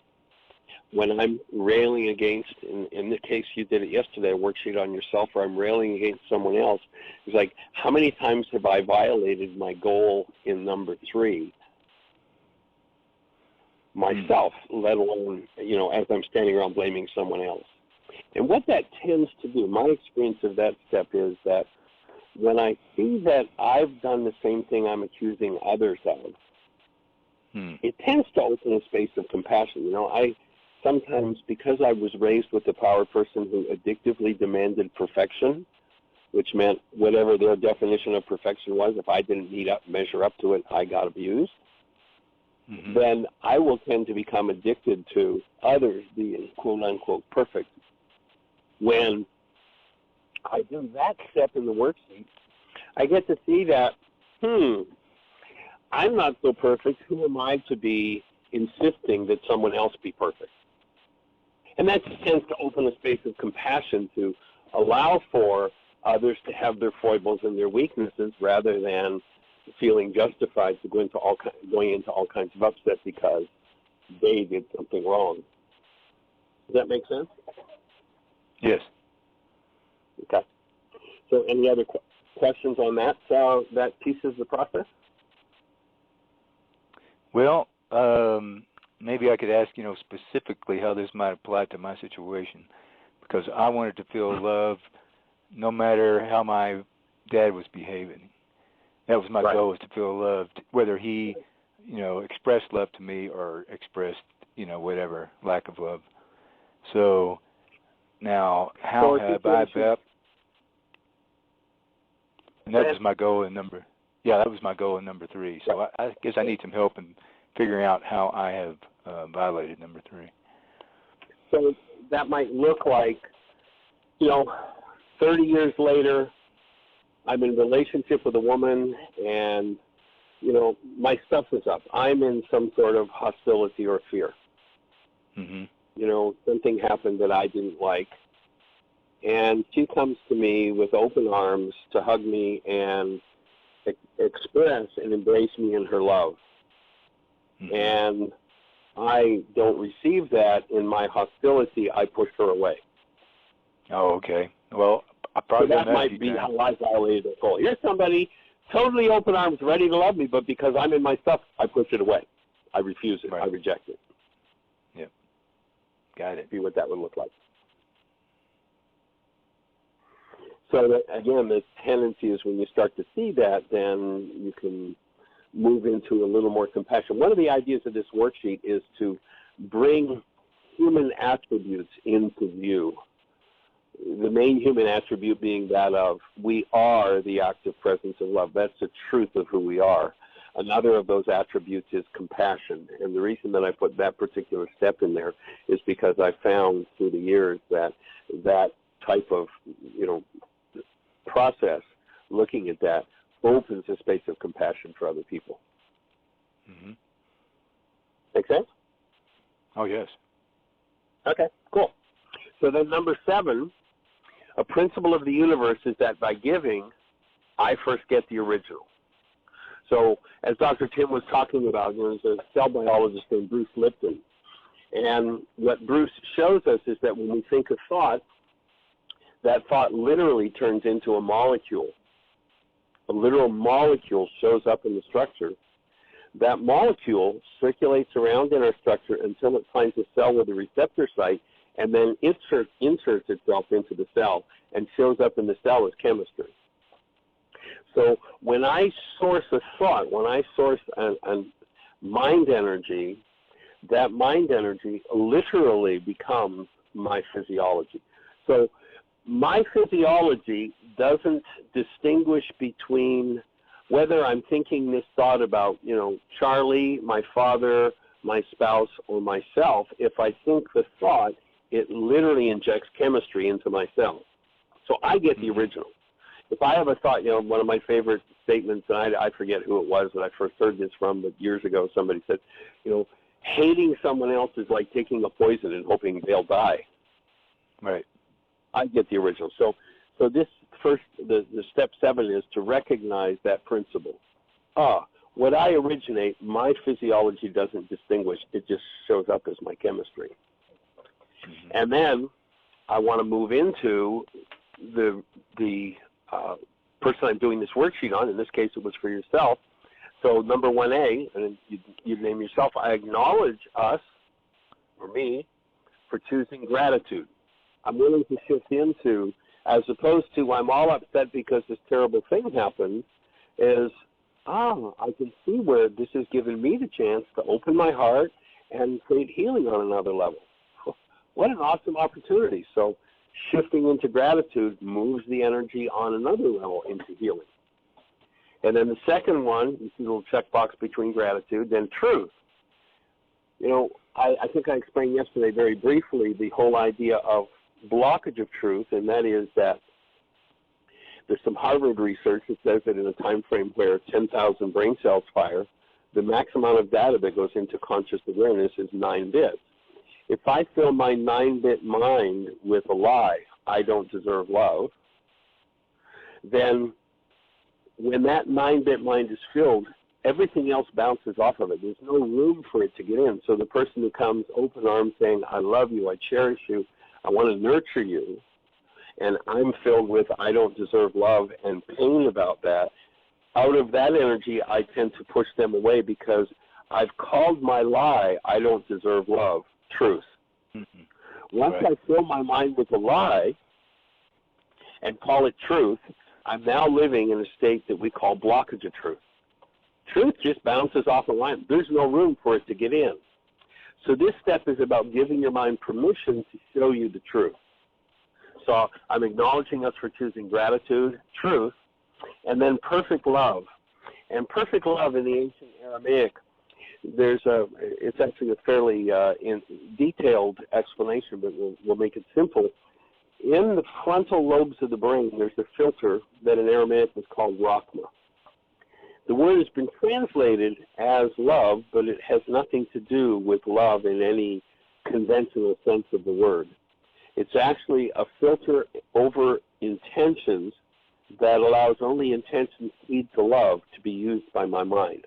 when I'm railing against, in the case you did it yesterday, a worksheet on yourself, or I'm railing against someone else, it's like, how many times have I violated my goal in number 3 myself, let alone, as I'm standing around blaming someone else? And what that tends to do, my experience of that step is that when I see that I've done the same thing I'm accusing others of, it tends to open a space of compassion. Sometimes, because I was raised with a power person who addictively demanded perfection, which meant whatever their definition of perfection was, if I didn't measure up to it, I got abused, then I will tend to become addicted to others being quote-unquote perfect. When I do that step in the worksheet, I get to see that, I'm not so perfect. Who am I to be insisting that someone else be perfect? And that just tends to open a space of compassion to allow for others to have their foibles and their weaknesses, rather than feeling justified to going into all kinds of upset because they did something wrong. Does that make sense? Yes. Okay. So any other questions on that piece of the process? Well, maybe I could ask, specifically how this might apply to my situation, because I wanted to feel loved no matter how my dad was behaving. That was my goal, was to feel loved, whether he, expressed love to me or expressed, whatever, lack of love. So now, how have I felt? And that was my goal in number. Yeah, that was my goal in number 3. So I guess I need some help in figuring out how I have violated number 3. So that might look like, 30 years later, I'm in a relationship with a woman and, my stuff is up. I'm in some sort of hostility or fear. Mm-hmm. Something happened that I didn't like. And she comes to me with open arms to hug me and express and embrace me in her love. Mm-hmm. And I don't receive that. In my hostility, I push her away. Oh, okay. Well, I probably so that might be how I violated the goal. Here's somebody totally open arms, ready to love me, but because I'm in my stuff, I push it away. I refuse it. Right. I reject it. Yep. Got it. See what that would look like. So that, again, the tendency is when you start to see that, then you can move into a little more compassion. One of the ideas of this worksheet is to bring human attributes into view. The main human attribute being that of we are the active presence of love. That's the truth of who we are. Another of those attributes is compassion. And the reason that I put that particular step in there is because I found through the years that that type of, process, looking at that, opens a space of compassion for other people. Mm-hmm. Make sense? Oh, yes. Okay, cool. So then number 7, a principle of the universe is that by giving, I first get the original. So as Dr. Tim was talking about, there's a cell biologist named Bruce Lipton. And what Bruce shows us is that when we think a thought, that thought literally turns into a molecule. A literal molecule shows up in the structure. That molecule circulates around in our structure until it finds a cell with a receptor site, and then inserts itself into the cell and shows up in the cell as chemistry. So when I source a thought, when I source a mind energy, that mind energy literally becomes my physiology. So my physiology doesn't distinguish between whether I'm thinking this thought about, Charlie, my father, my spouse, or myself. If I think the thought, it literally injects chemistry into my cells. So I get the original. If I have a thought, one of my favorite statements, and I forget who it was that I first heard this from, but years ago somebody said, hating someone else is like taking a poison and hoping they'll die. Right. I get the original. So this first, the step 7 is to recognize that principle. What I originate, my physiology doesn't distinguish. It just shows up as my chemistry. Mm-hmm. And then I want to move into the person I'm doing this worksheet on. In this case, it was for yourself. So number 1A, and you name yourself, I acknowledge us, or me, for choosing gratitude. I'm willing to shift into, as opposed to I'm all upset because this terrible thing happened, is, I can see where this has given me the chance to open my heart and create healing on another level. What an awesome opportunity. So shifting into gratitude moves the energy on another level into healing. And then the second one, you see the little checkbox between gratitude, then truth. I think I explained yesterday very briefly the whole idea of blockage of truth, and that is that there's some Harvard research that says that in a time frame where 10,000 brain cells fire, the max amount of data that goes into conscious awareness is 9 bits. If I fill my 9-bit mind with a lie, I don't deserve love, then when that 9-bit mind is filled, everything else bounces off of it. There's no room for it to get in. So the person who comes open arms saying, I love you, I cherish you, I want to nurture you, and I'm filled with I don't deserve love and pain about that, out of that energy I tend to push them away because I've called my lie, I don't deserve love, truth. Mm-hmm. Once I fill my mind with a lie and call it truth, I'm now living in a state that we call blockage of truth. Truth just bounces off the line. There's no room for it to get in. So this step is about giving your mind permission to show you the truth. So I'm acknowledging us for choosing gratitude, truth, and then perfect love. And perfect love in the ancient Aramaic, it's actually a fairly detailed explanation, but we'll make it simple. In the frontal lobes of the brain, there's a filter that in Aramaic is called rachma. The word has been translated as love, but it has nothing to do with love in any conventional sense of the word. It's actually a filter over intentions that allows only intentions keyed to love to be used by my mind.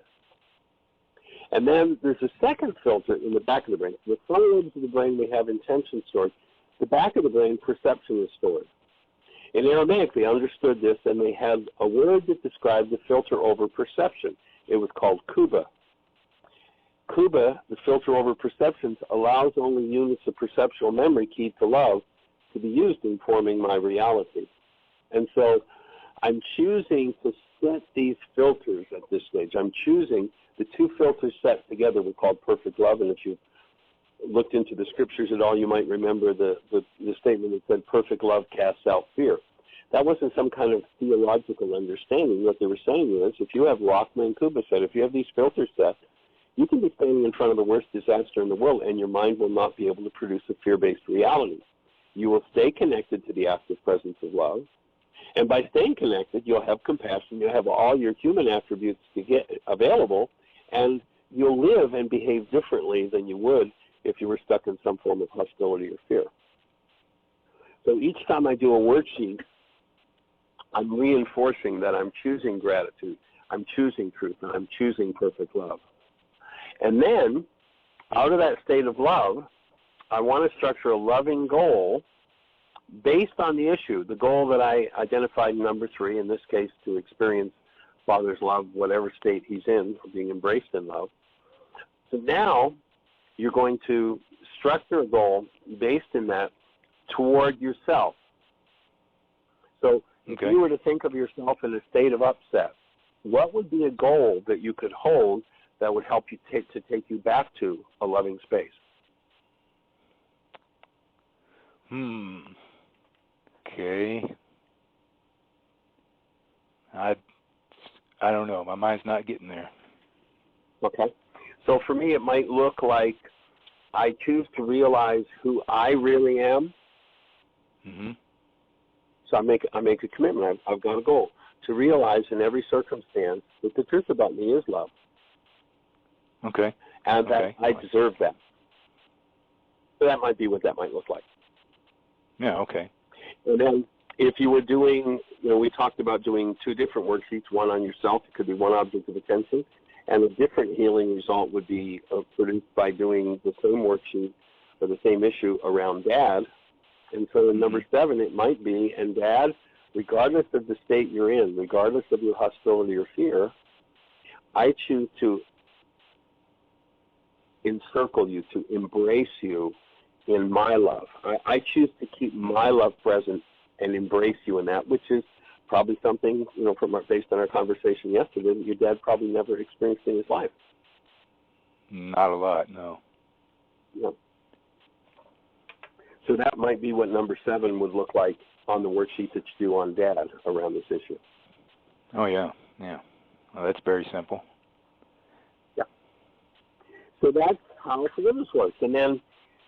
And then there's a second filter in the back of the brain. In the front lobes of the brain, we have intention stored. The back of the brain, perception is stored. In Aramaic, they understood this, and they had a word that described the filter over perception. It was called kuba. Kuba, the filter over perceptions, allows only units of perceptual memory keyed to love to be used in forming my reality. And so I'm choosing to set these filters at this stage. I'm choosing the two filters set together were called perfect love, and if you've looked into the scriptures at all, you might remember the statement that said perfect love casts out fear. That wasn't some kind of theological understanding. What they were saying was, if you have Rachma and Kuba set, if you have these filters set, you can be standing in front of the worst disaster in the world, and your mind will not be able to produce a fear-based reality. You will stay connected to the active presence of love, and by staying connected, you'll have compassion, you'll have all your human attributes to get available, and you'll live and behave differently than you would if you were stuck in some form of hostility or fear. So each time I do a worksheet, I'm reinforcing that I'm choosing gratitude, I'm choosing truth, and I'm choosing perfect love. And then, out of that state of love, I want to structure a loving goal based on the issue, the goal that I identified in number 3, in this case to experience Father's love, whatever state he's in, or being embraced in love. So now, you're going to structure a goal based in that toward yourself. So if you were to think of yourself in a state of upset, what would be a goal that you could hold that would help you take you back to a loving space? Okay. I don't know. My mind's not getting there. Okay. So for me, it might look like I choose to realize who I really am. Mm-hmm. So I make a commitment. I've got a goal to realize in every circumstance that the truth about me is love. Okay. And that I deserve that. So that might be what that might look like. Yeah, okay. And then if you were doing, we talked about doing 2 different worksheets, one on yourself, it could be one object of attention, and a different healing result would be produced by doing the same worksheet for the same issue around Dad. And so in number 7, it might be, and Dad, regardless of the state you're in, regardless of your hostility or fear, I choose to encircle you, to embrace you in my love. I choose to keep my love present and embrace you in that, which is probably something, based on our conversation yesterday, that your dad probably never experienced in his life. Not a lot, no. Yeah. So that might be what number 7 would look like on the worksheet that you do on Dad around this issue. Oh, yeah. Well, that's very simple. Yeah. So that's how forgiveness works. And then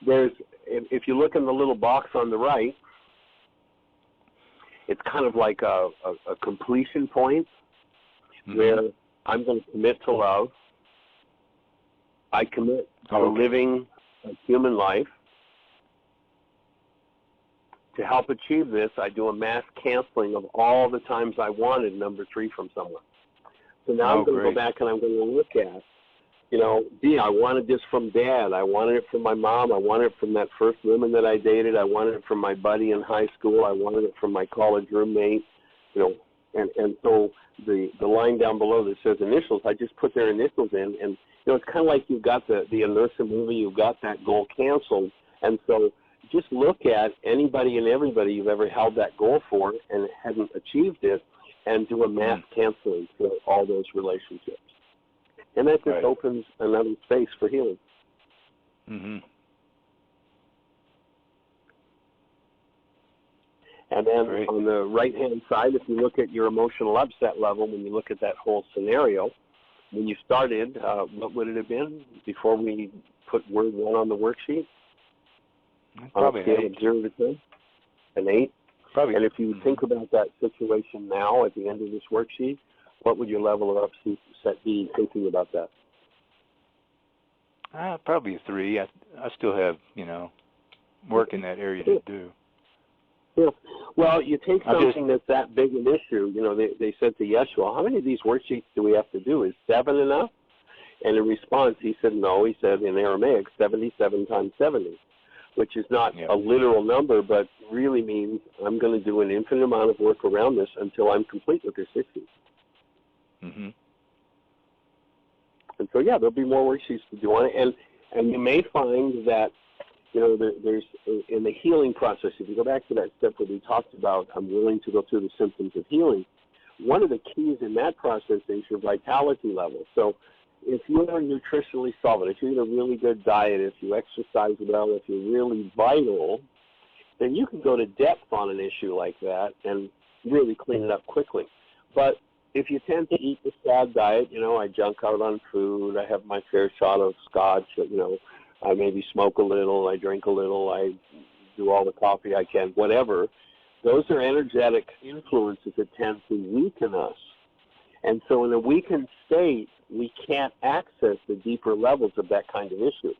there's, if you look in the little box on the right, it's kind of like a completion point where I'm going to commit to love. I commit to living a human life. To help achieve this, I do a mass canceling of all the times I wanted number 3 from someone. So now I'm going to go back and I'm going to look at, I wanted this from Dad. I wanted it from my mom. I wanted it from that first woman that I dated. I wanted it from my buddy in high school. I wanted it from my college roommate. And so the line down below that says initials, I just put their initials in. And, it's kind of like you've got the Inertia movie. You've got that goal canceled. And so just look at anybody and everybody you've ever held that goal for and hadn't achieved it, and do a mass canceling for all those relationships. And that just opens another space for healing. And then Great. on the right-hand side, if you look at your emotional upset level, when you look at that whole scenario, when you started, what would it have been before we put word 1 on the worksheet? Probably on a scale of 0 to 10? An 8? Probably. And if you think about that situation now at the end of this worksheet, what would your level of upset be thinking about that? Probably a 3. I still have, work in that area to do. Yeah. Well, you take something that's that big an issue. They said to Yeshua, how many of these worksheets do we have to do? Is 7 enough? And in response, he said, no. He said in Aramaic, 77 times 70, which is not a literal number, but really means I'm going to do an infinite amount of work around this until I'm complete with this issue. Mm-hmm. And so, there'll be more worksheets to do on it. And you may find that, there's in the healing process, if you go back to that step where we talked about I'm willing to go through the symptoms of healing, one of the keys in that process is your vitality level. So if you are nutritionally solvent, if you eat a really good diet, if you exercise well, if you're really vital, then you can go to depth on an issue like that and really clean it up quickly. But if you tend to eat the sad diet, I junk out on food, I have my fair shot of scotch, I maybe smoke a little, I drink a little, I do all the coffee I can, whatever. Those are energetic influences that tend to weaken us. And so in a weakened state, we can't access the deeper levels of that kind of issue.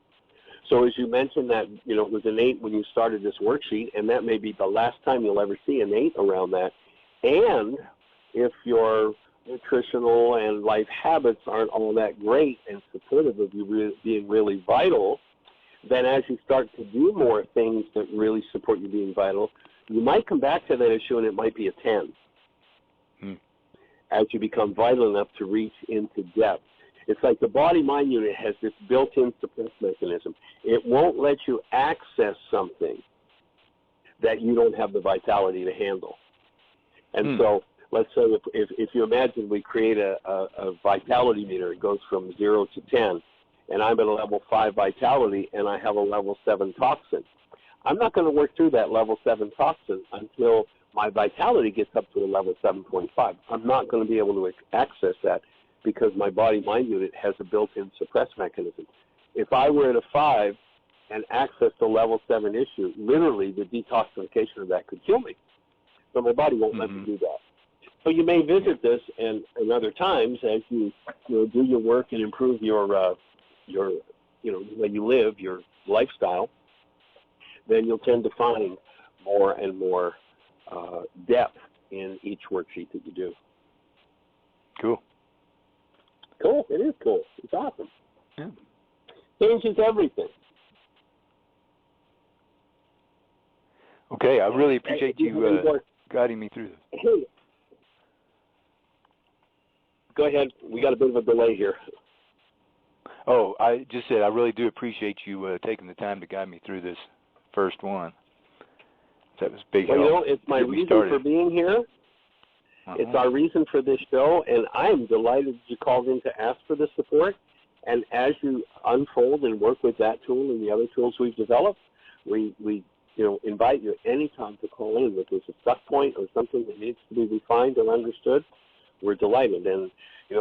So as you mentioned that, it was an 8 when you started this worksheet, and that may be the last time you'll ever see an 8 around that. And if your nutritional and life habits aren't all that great and supportive of you being really vital, then as you start to do more things that really support you being vital, you might come back to that issue and it might be a 10 as you become vital enough to reach into depth. It's like the body-mind unit has this built-in suppress mechanism. It won't let you access something that you don't have the vitality to handle. And so let's say if you imagine we create a vitality meter, it goes from 0 to 10, and I'm at a level 5 vitality and I have a level 7 toxin. I'm not going to work through that level 7 toxin until my vitality gets up to a level 7.5. I'm not going to be able to access that because my body-mind unit has a built-in suppress mechanism. If I were at a 5 and accessed a level 7 issue, literally the detoxification of that could kill me. So my body won't let me do that. So you may visit this and other times as you, do your work and improve your the way you live, your lifestyle, then you'll tend to find more and more depth in each worksheet that you do. Cool. Cool. It is cool. It's awesome. Yeah. Changes everything. Okay, I really appreciate you guiding me through this. Hey, go ahead. We got a bit of a delay here. Oh, I just said I really do appreciate you taking the time to guide me through this first one. That was big help. Well, it's my reason for being here. It's our reason for this show, and I'm delighted you called in to ask for the support. And as you unfold and work with that tool and the other tools we've developed, we invite you anytime to call in if there's a stuck point or something that needs to be refined or understood. We're delighted. And,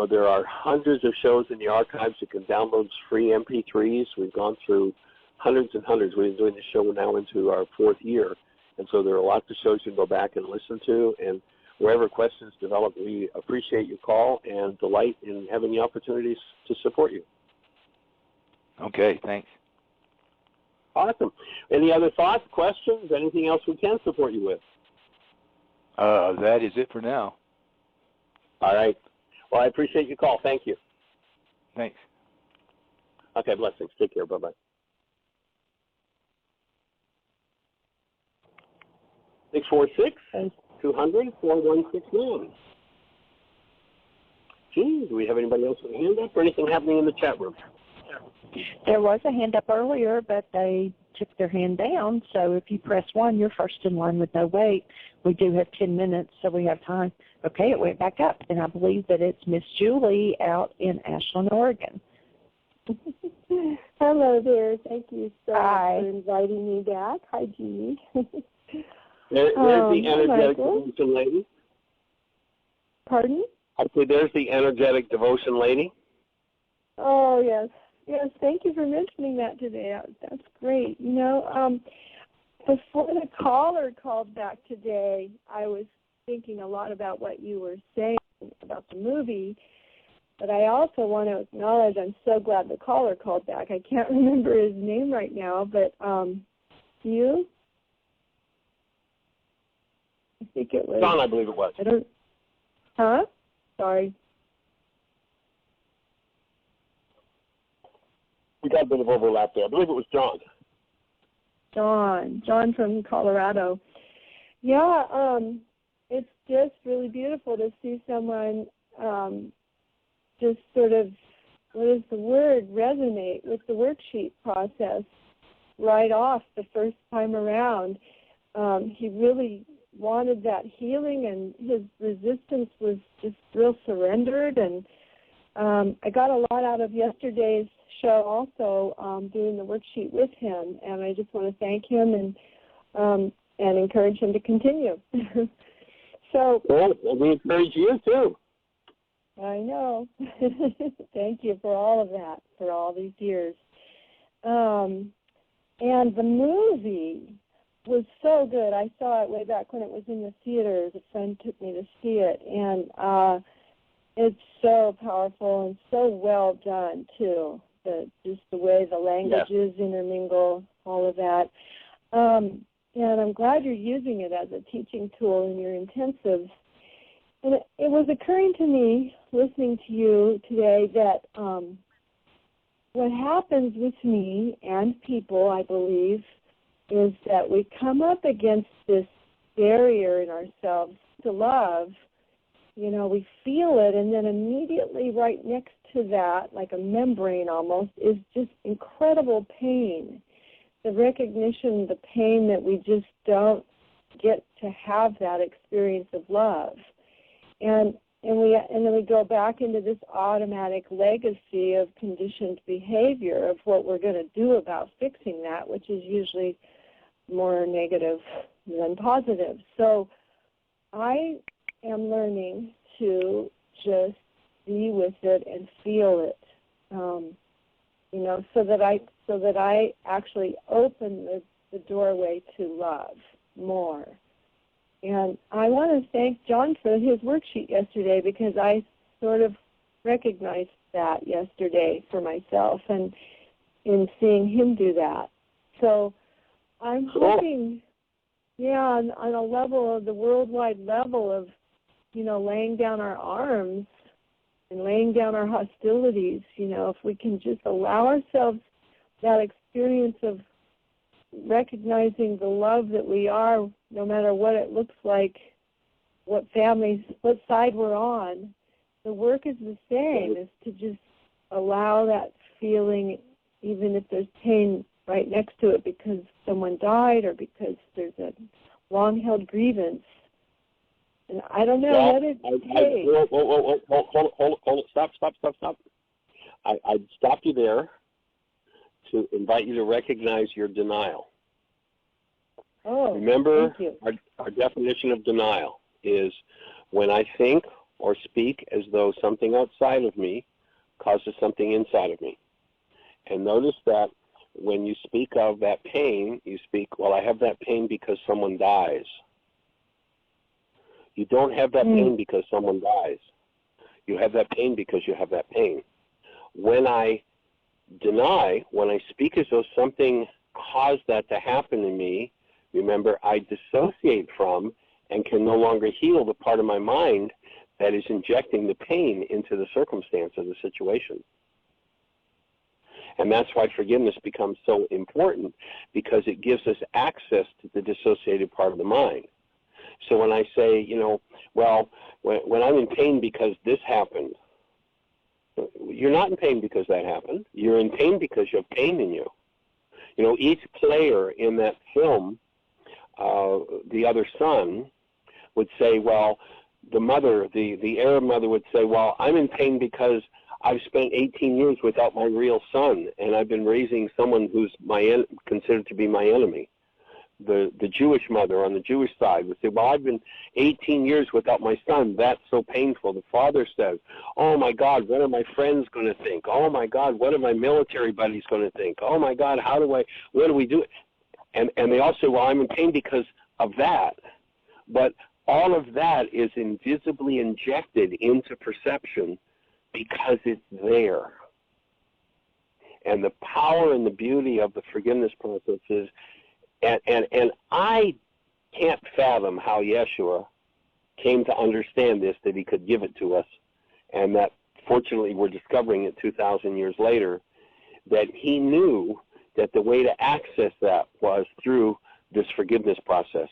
there are hundreds of shows in the archives. You can download free MP3s. We've gone through hundreds and hundreds. We've been doing this show now into our 4th year. And so there are lots of shows you can go back and listen to. And wherever questions develop, we appreciate your call and delight in having the opportunities to support you. Okay, thanks. Awesome. Any other thoughts, questions, anything else we can support you with? That is it for now. All right. Well, I appreciate your call. Thank you. Thanks. Okay, blessings. Take care. Bye-bye. Six 200-4169. Gee, do we have anybody else with a hand up or anything happening in the chat room? There was a hand up earlier, but they took their hand down. So if you press 1, you're first in line with no wait. We do have 10 minutes, so we have time. Okay, it went back up, and I believe that it's Miss Julie out in Ashland, Oregon. Hello there. Thank you so Hi. much for inviting me back. Hi, Jeannie. There's the energetic Michael. devotion lady. Pardon? I say there's the energetic devotion lady. Oh, yes. Yes, thank you for mentioning that today. That's great. You know, before the caller called back today, I was thinking a lot about what you were saying about the movie, but I also want to acknowledge I'm so glad the caller called back. I can't remember his name right now, but you? I think it was... John, I believe it was. I don't... Huh? Sorry. We got a bit of overlap there. I believe it was John. John from Colorado. Yeah, it's just really beautiful to see someone just sort of, what is the word, resonate with the worksheet process right off the first time around. He really wanted that healing, and his resistance was just real surrendered. And I got a lot out of yesterday's show also, doing the worksheet with him, and I just want to thank him and encourage him to continue. So, well, we encourage you too. I know. Thank you for all of that, for all these years. And the movie was so good. I saw it way back when it was in the theaters. A friend took me to see it, and it's so powerful and so well done too. Just the way the languages intermingle, all of that. And I'm glad you're using it as a teaching tool in your intensives. And it was occurring to me, listening to you today, that what happens with me and people, I believe, is that we come up against this barrier in ourselves to love. You know, we feel it, and then immediately right next to that, like a membrane almost, is just incredible pain. The recognition, the pain that we just don't get to have that experience of love. And then we go back into this automatic legacy of conditioned behavior of what we're going to do about fixing that, which is usually more negative than positive. So I am learning to just be with it and feel it, you know, so that I actually open the doorway to love more. And I want to thank John for his worksheet yesterday, because I sort of recognized that yesterday for myself and in seeing him do that. So I'm hoping, on a level of the worldwide level of, you know, laying down our arms and laying down our hostilities, you know, if we can just allow ourselves that experience of recognizing the love that we are, no matter what it looks like, what side we're on, the work is the same, is to just allow that feeling, even if there's pain right next to it because someone died or because there's a long-held grievance. And I don't know what it takes. Hold it. Stop. I'd stop you there to invite you to recognize your denial. Oh, remember, thank you. Our definition of denial is when I think or speak as though something outside of me causes something inside of me. And notice that when you speak of that pain, you speak, well, I have that pain because someone dies. You don't have that pain because someone dies. You have that pain because you have that pain. When I deny, when I speak as though something caused that to happen in me, remember, I dissociate from and can no longer heal the part of my mind that is injecting the pain into the circumstance of the situation. And that's why forgiveness becomes so important, because it gives us access to the dissociated part of the mind. So when I say, you know, well, when I'm in pain because this happened, you're not in pain because that happened. You're in pain because you have pain in you. You know, each player in that film, The Other Son, would say, well, the mother, the Arab mother would say, well, I'm in pain because I've spent 18 years without my real son, and I've been raising someone who's considered to be my enemy. the Jewish mother on the Jewish side would say, well, I've been 18 years without my son. That's so painful. The father says, oh, my God, what are my friends going to think? Oh, my God, what are my military buddies going to think? Oh, my God, what do we do? And they all say, well, I'm in pain because of that. But all of that is invisibly injected into perception because it's there. And the power and the beauty of the forgiveness process is, and I can't fathom how Yeshua came to understand this, that he could give it to us, and that fortunately we're discovering it 2,000 years later, that he knew that the way to access that was through this forgiveness process,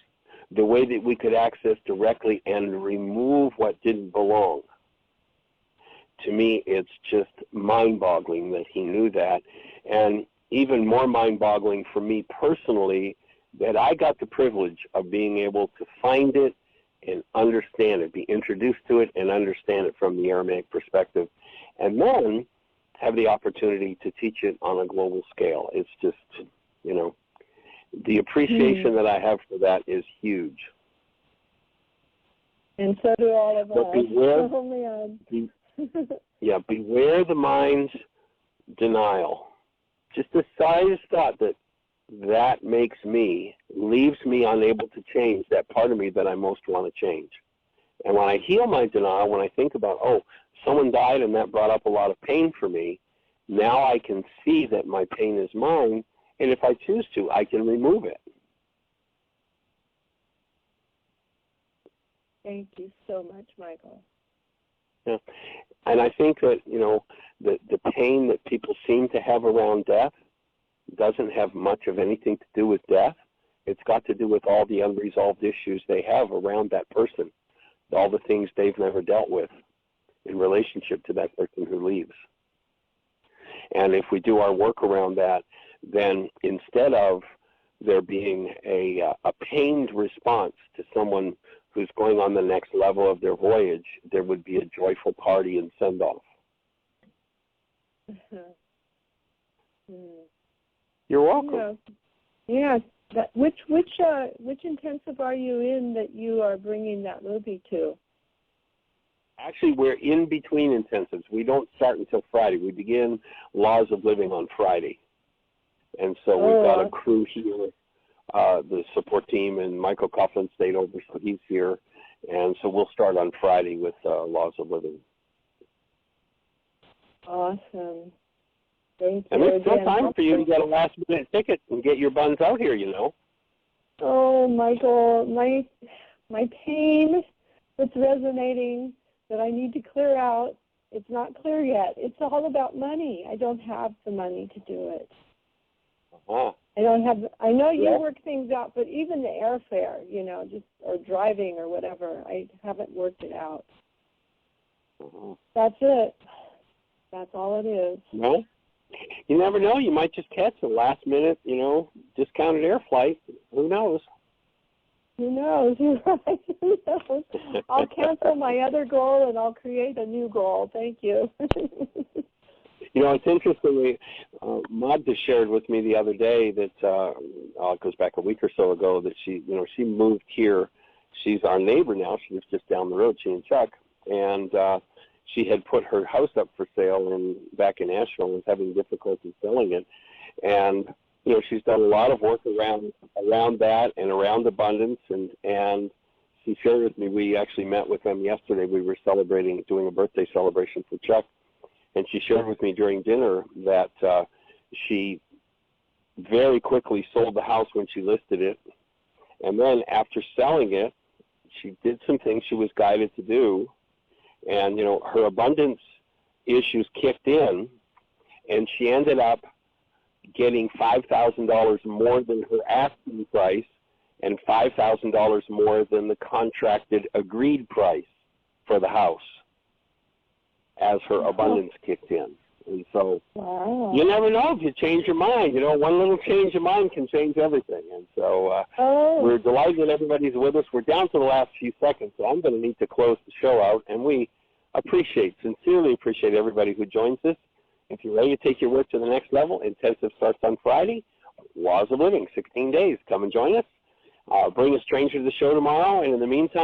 the way that we could access directly and remove what didn't belong. To me, it's just mind-boggling that he knew that, and even more mind-boggling for me personally that I got the privilege of being able to find it and understand it, be introduced to it and understand it from the Aramaic perspective, and then have the opportunity to teach it on a global scale. It's just, the appreciation that I have for that is huge. And so do all of but us. Beware the mind's denial. Just the slightest thought that makes me, leaves me unable to change that part of me that I most want to change. And when I heal my denial, when I think about, oh, someone died and that brought up a lot of pain for me, now I can see that my pain is mine, and if I choose to, I can remove it. Thank you so much, Michael. Yeah. And I think that, the pain that people seem to have around death doesn't have much of anything to do with death. It's got to do with all the unresolved issues they have around that person, all the things they've never dealt with in relationship to that person who leaves. And if we do our work around that, then instead of there being a pained response to someone who's going on the next level of their voyage, there would be a joyful party and send-off. You're welcome. Yeah. Which intensive are you in that you are bringing that movie to? Actually, we're in between intensives. We don't start until Friday. We begin Laws of Living on Friday. And so we've got a crew here, the support team, and Michael Coughlin stayed over, so he's here. And so we'll start on Friday with Laws of Living. Awesome. Thank you. And it's no time for you to get a last-minute ticket and get your buns out here, Oh, Michael, my pain that's resonating that I need to clear out, it's not clear yet. It's all about money. I don't have the money to do it. Uh-huh. I know you work things out, but even the airfare, or driving or whatever, I haven't worked it out. Uh-huh. That's it. That's all it is. No? You never know. You might just catch a last-minute, discounted air flight. Who knows? Who knows? You're right. Who knows? I'll cancel my other goal and I'll create a new goal. Thank you. It's interesting. Magda shared with me the other day that it goes back a week or so ago that she moved here. She's our neighbor now. She lives just down the road. She and Chuck, and she had put her house up for sale back in Asheville and was having difficulty selling it. And she's done a lot of work around that and around abundance. And she shared with me. We actually met with them yesterday. We were doing a birthday celebration for Chuck. And she shared with me during dinner that she very quickly sold the house when she listed it. And then after selling it, she did some things she was guided to do. And, her abundance issues kicked in, and she ended up getting $5,000 more than her asking price and $5,000 more than the contracted agreed price for the house as her abundance kicked in. And so you never know if you change your mind. One little change of mind can change everything. And so we're delighted that everybody's with us. We're down to the last few seconds, so I'm going to need to close the show out. And we sincerely appreciate everybody who joins us. If you're ready to take your work to the next level, intensive starts on Friday. Laws of Living, 16 days. Come and join us. Bring a stranger to the show tomorrow, and in the meantime,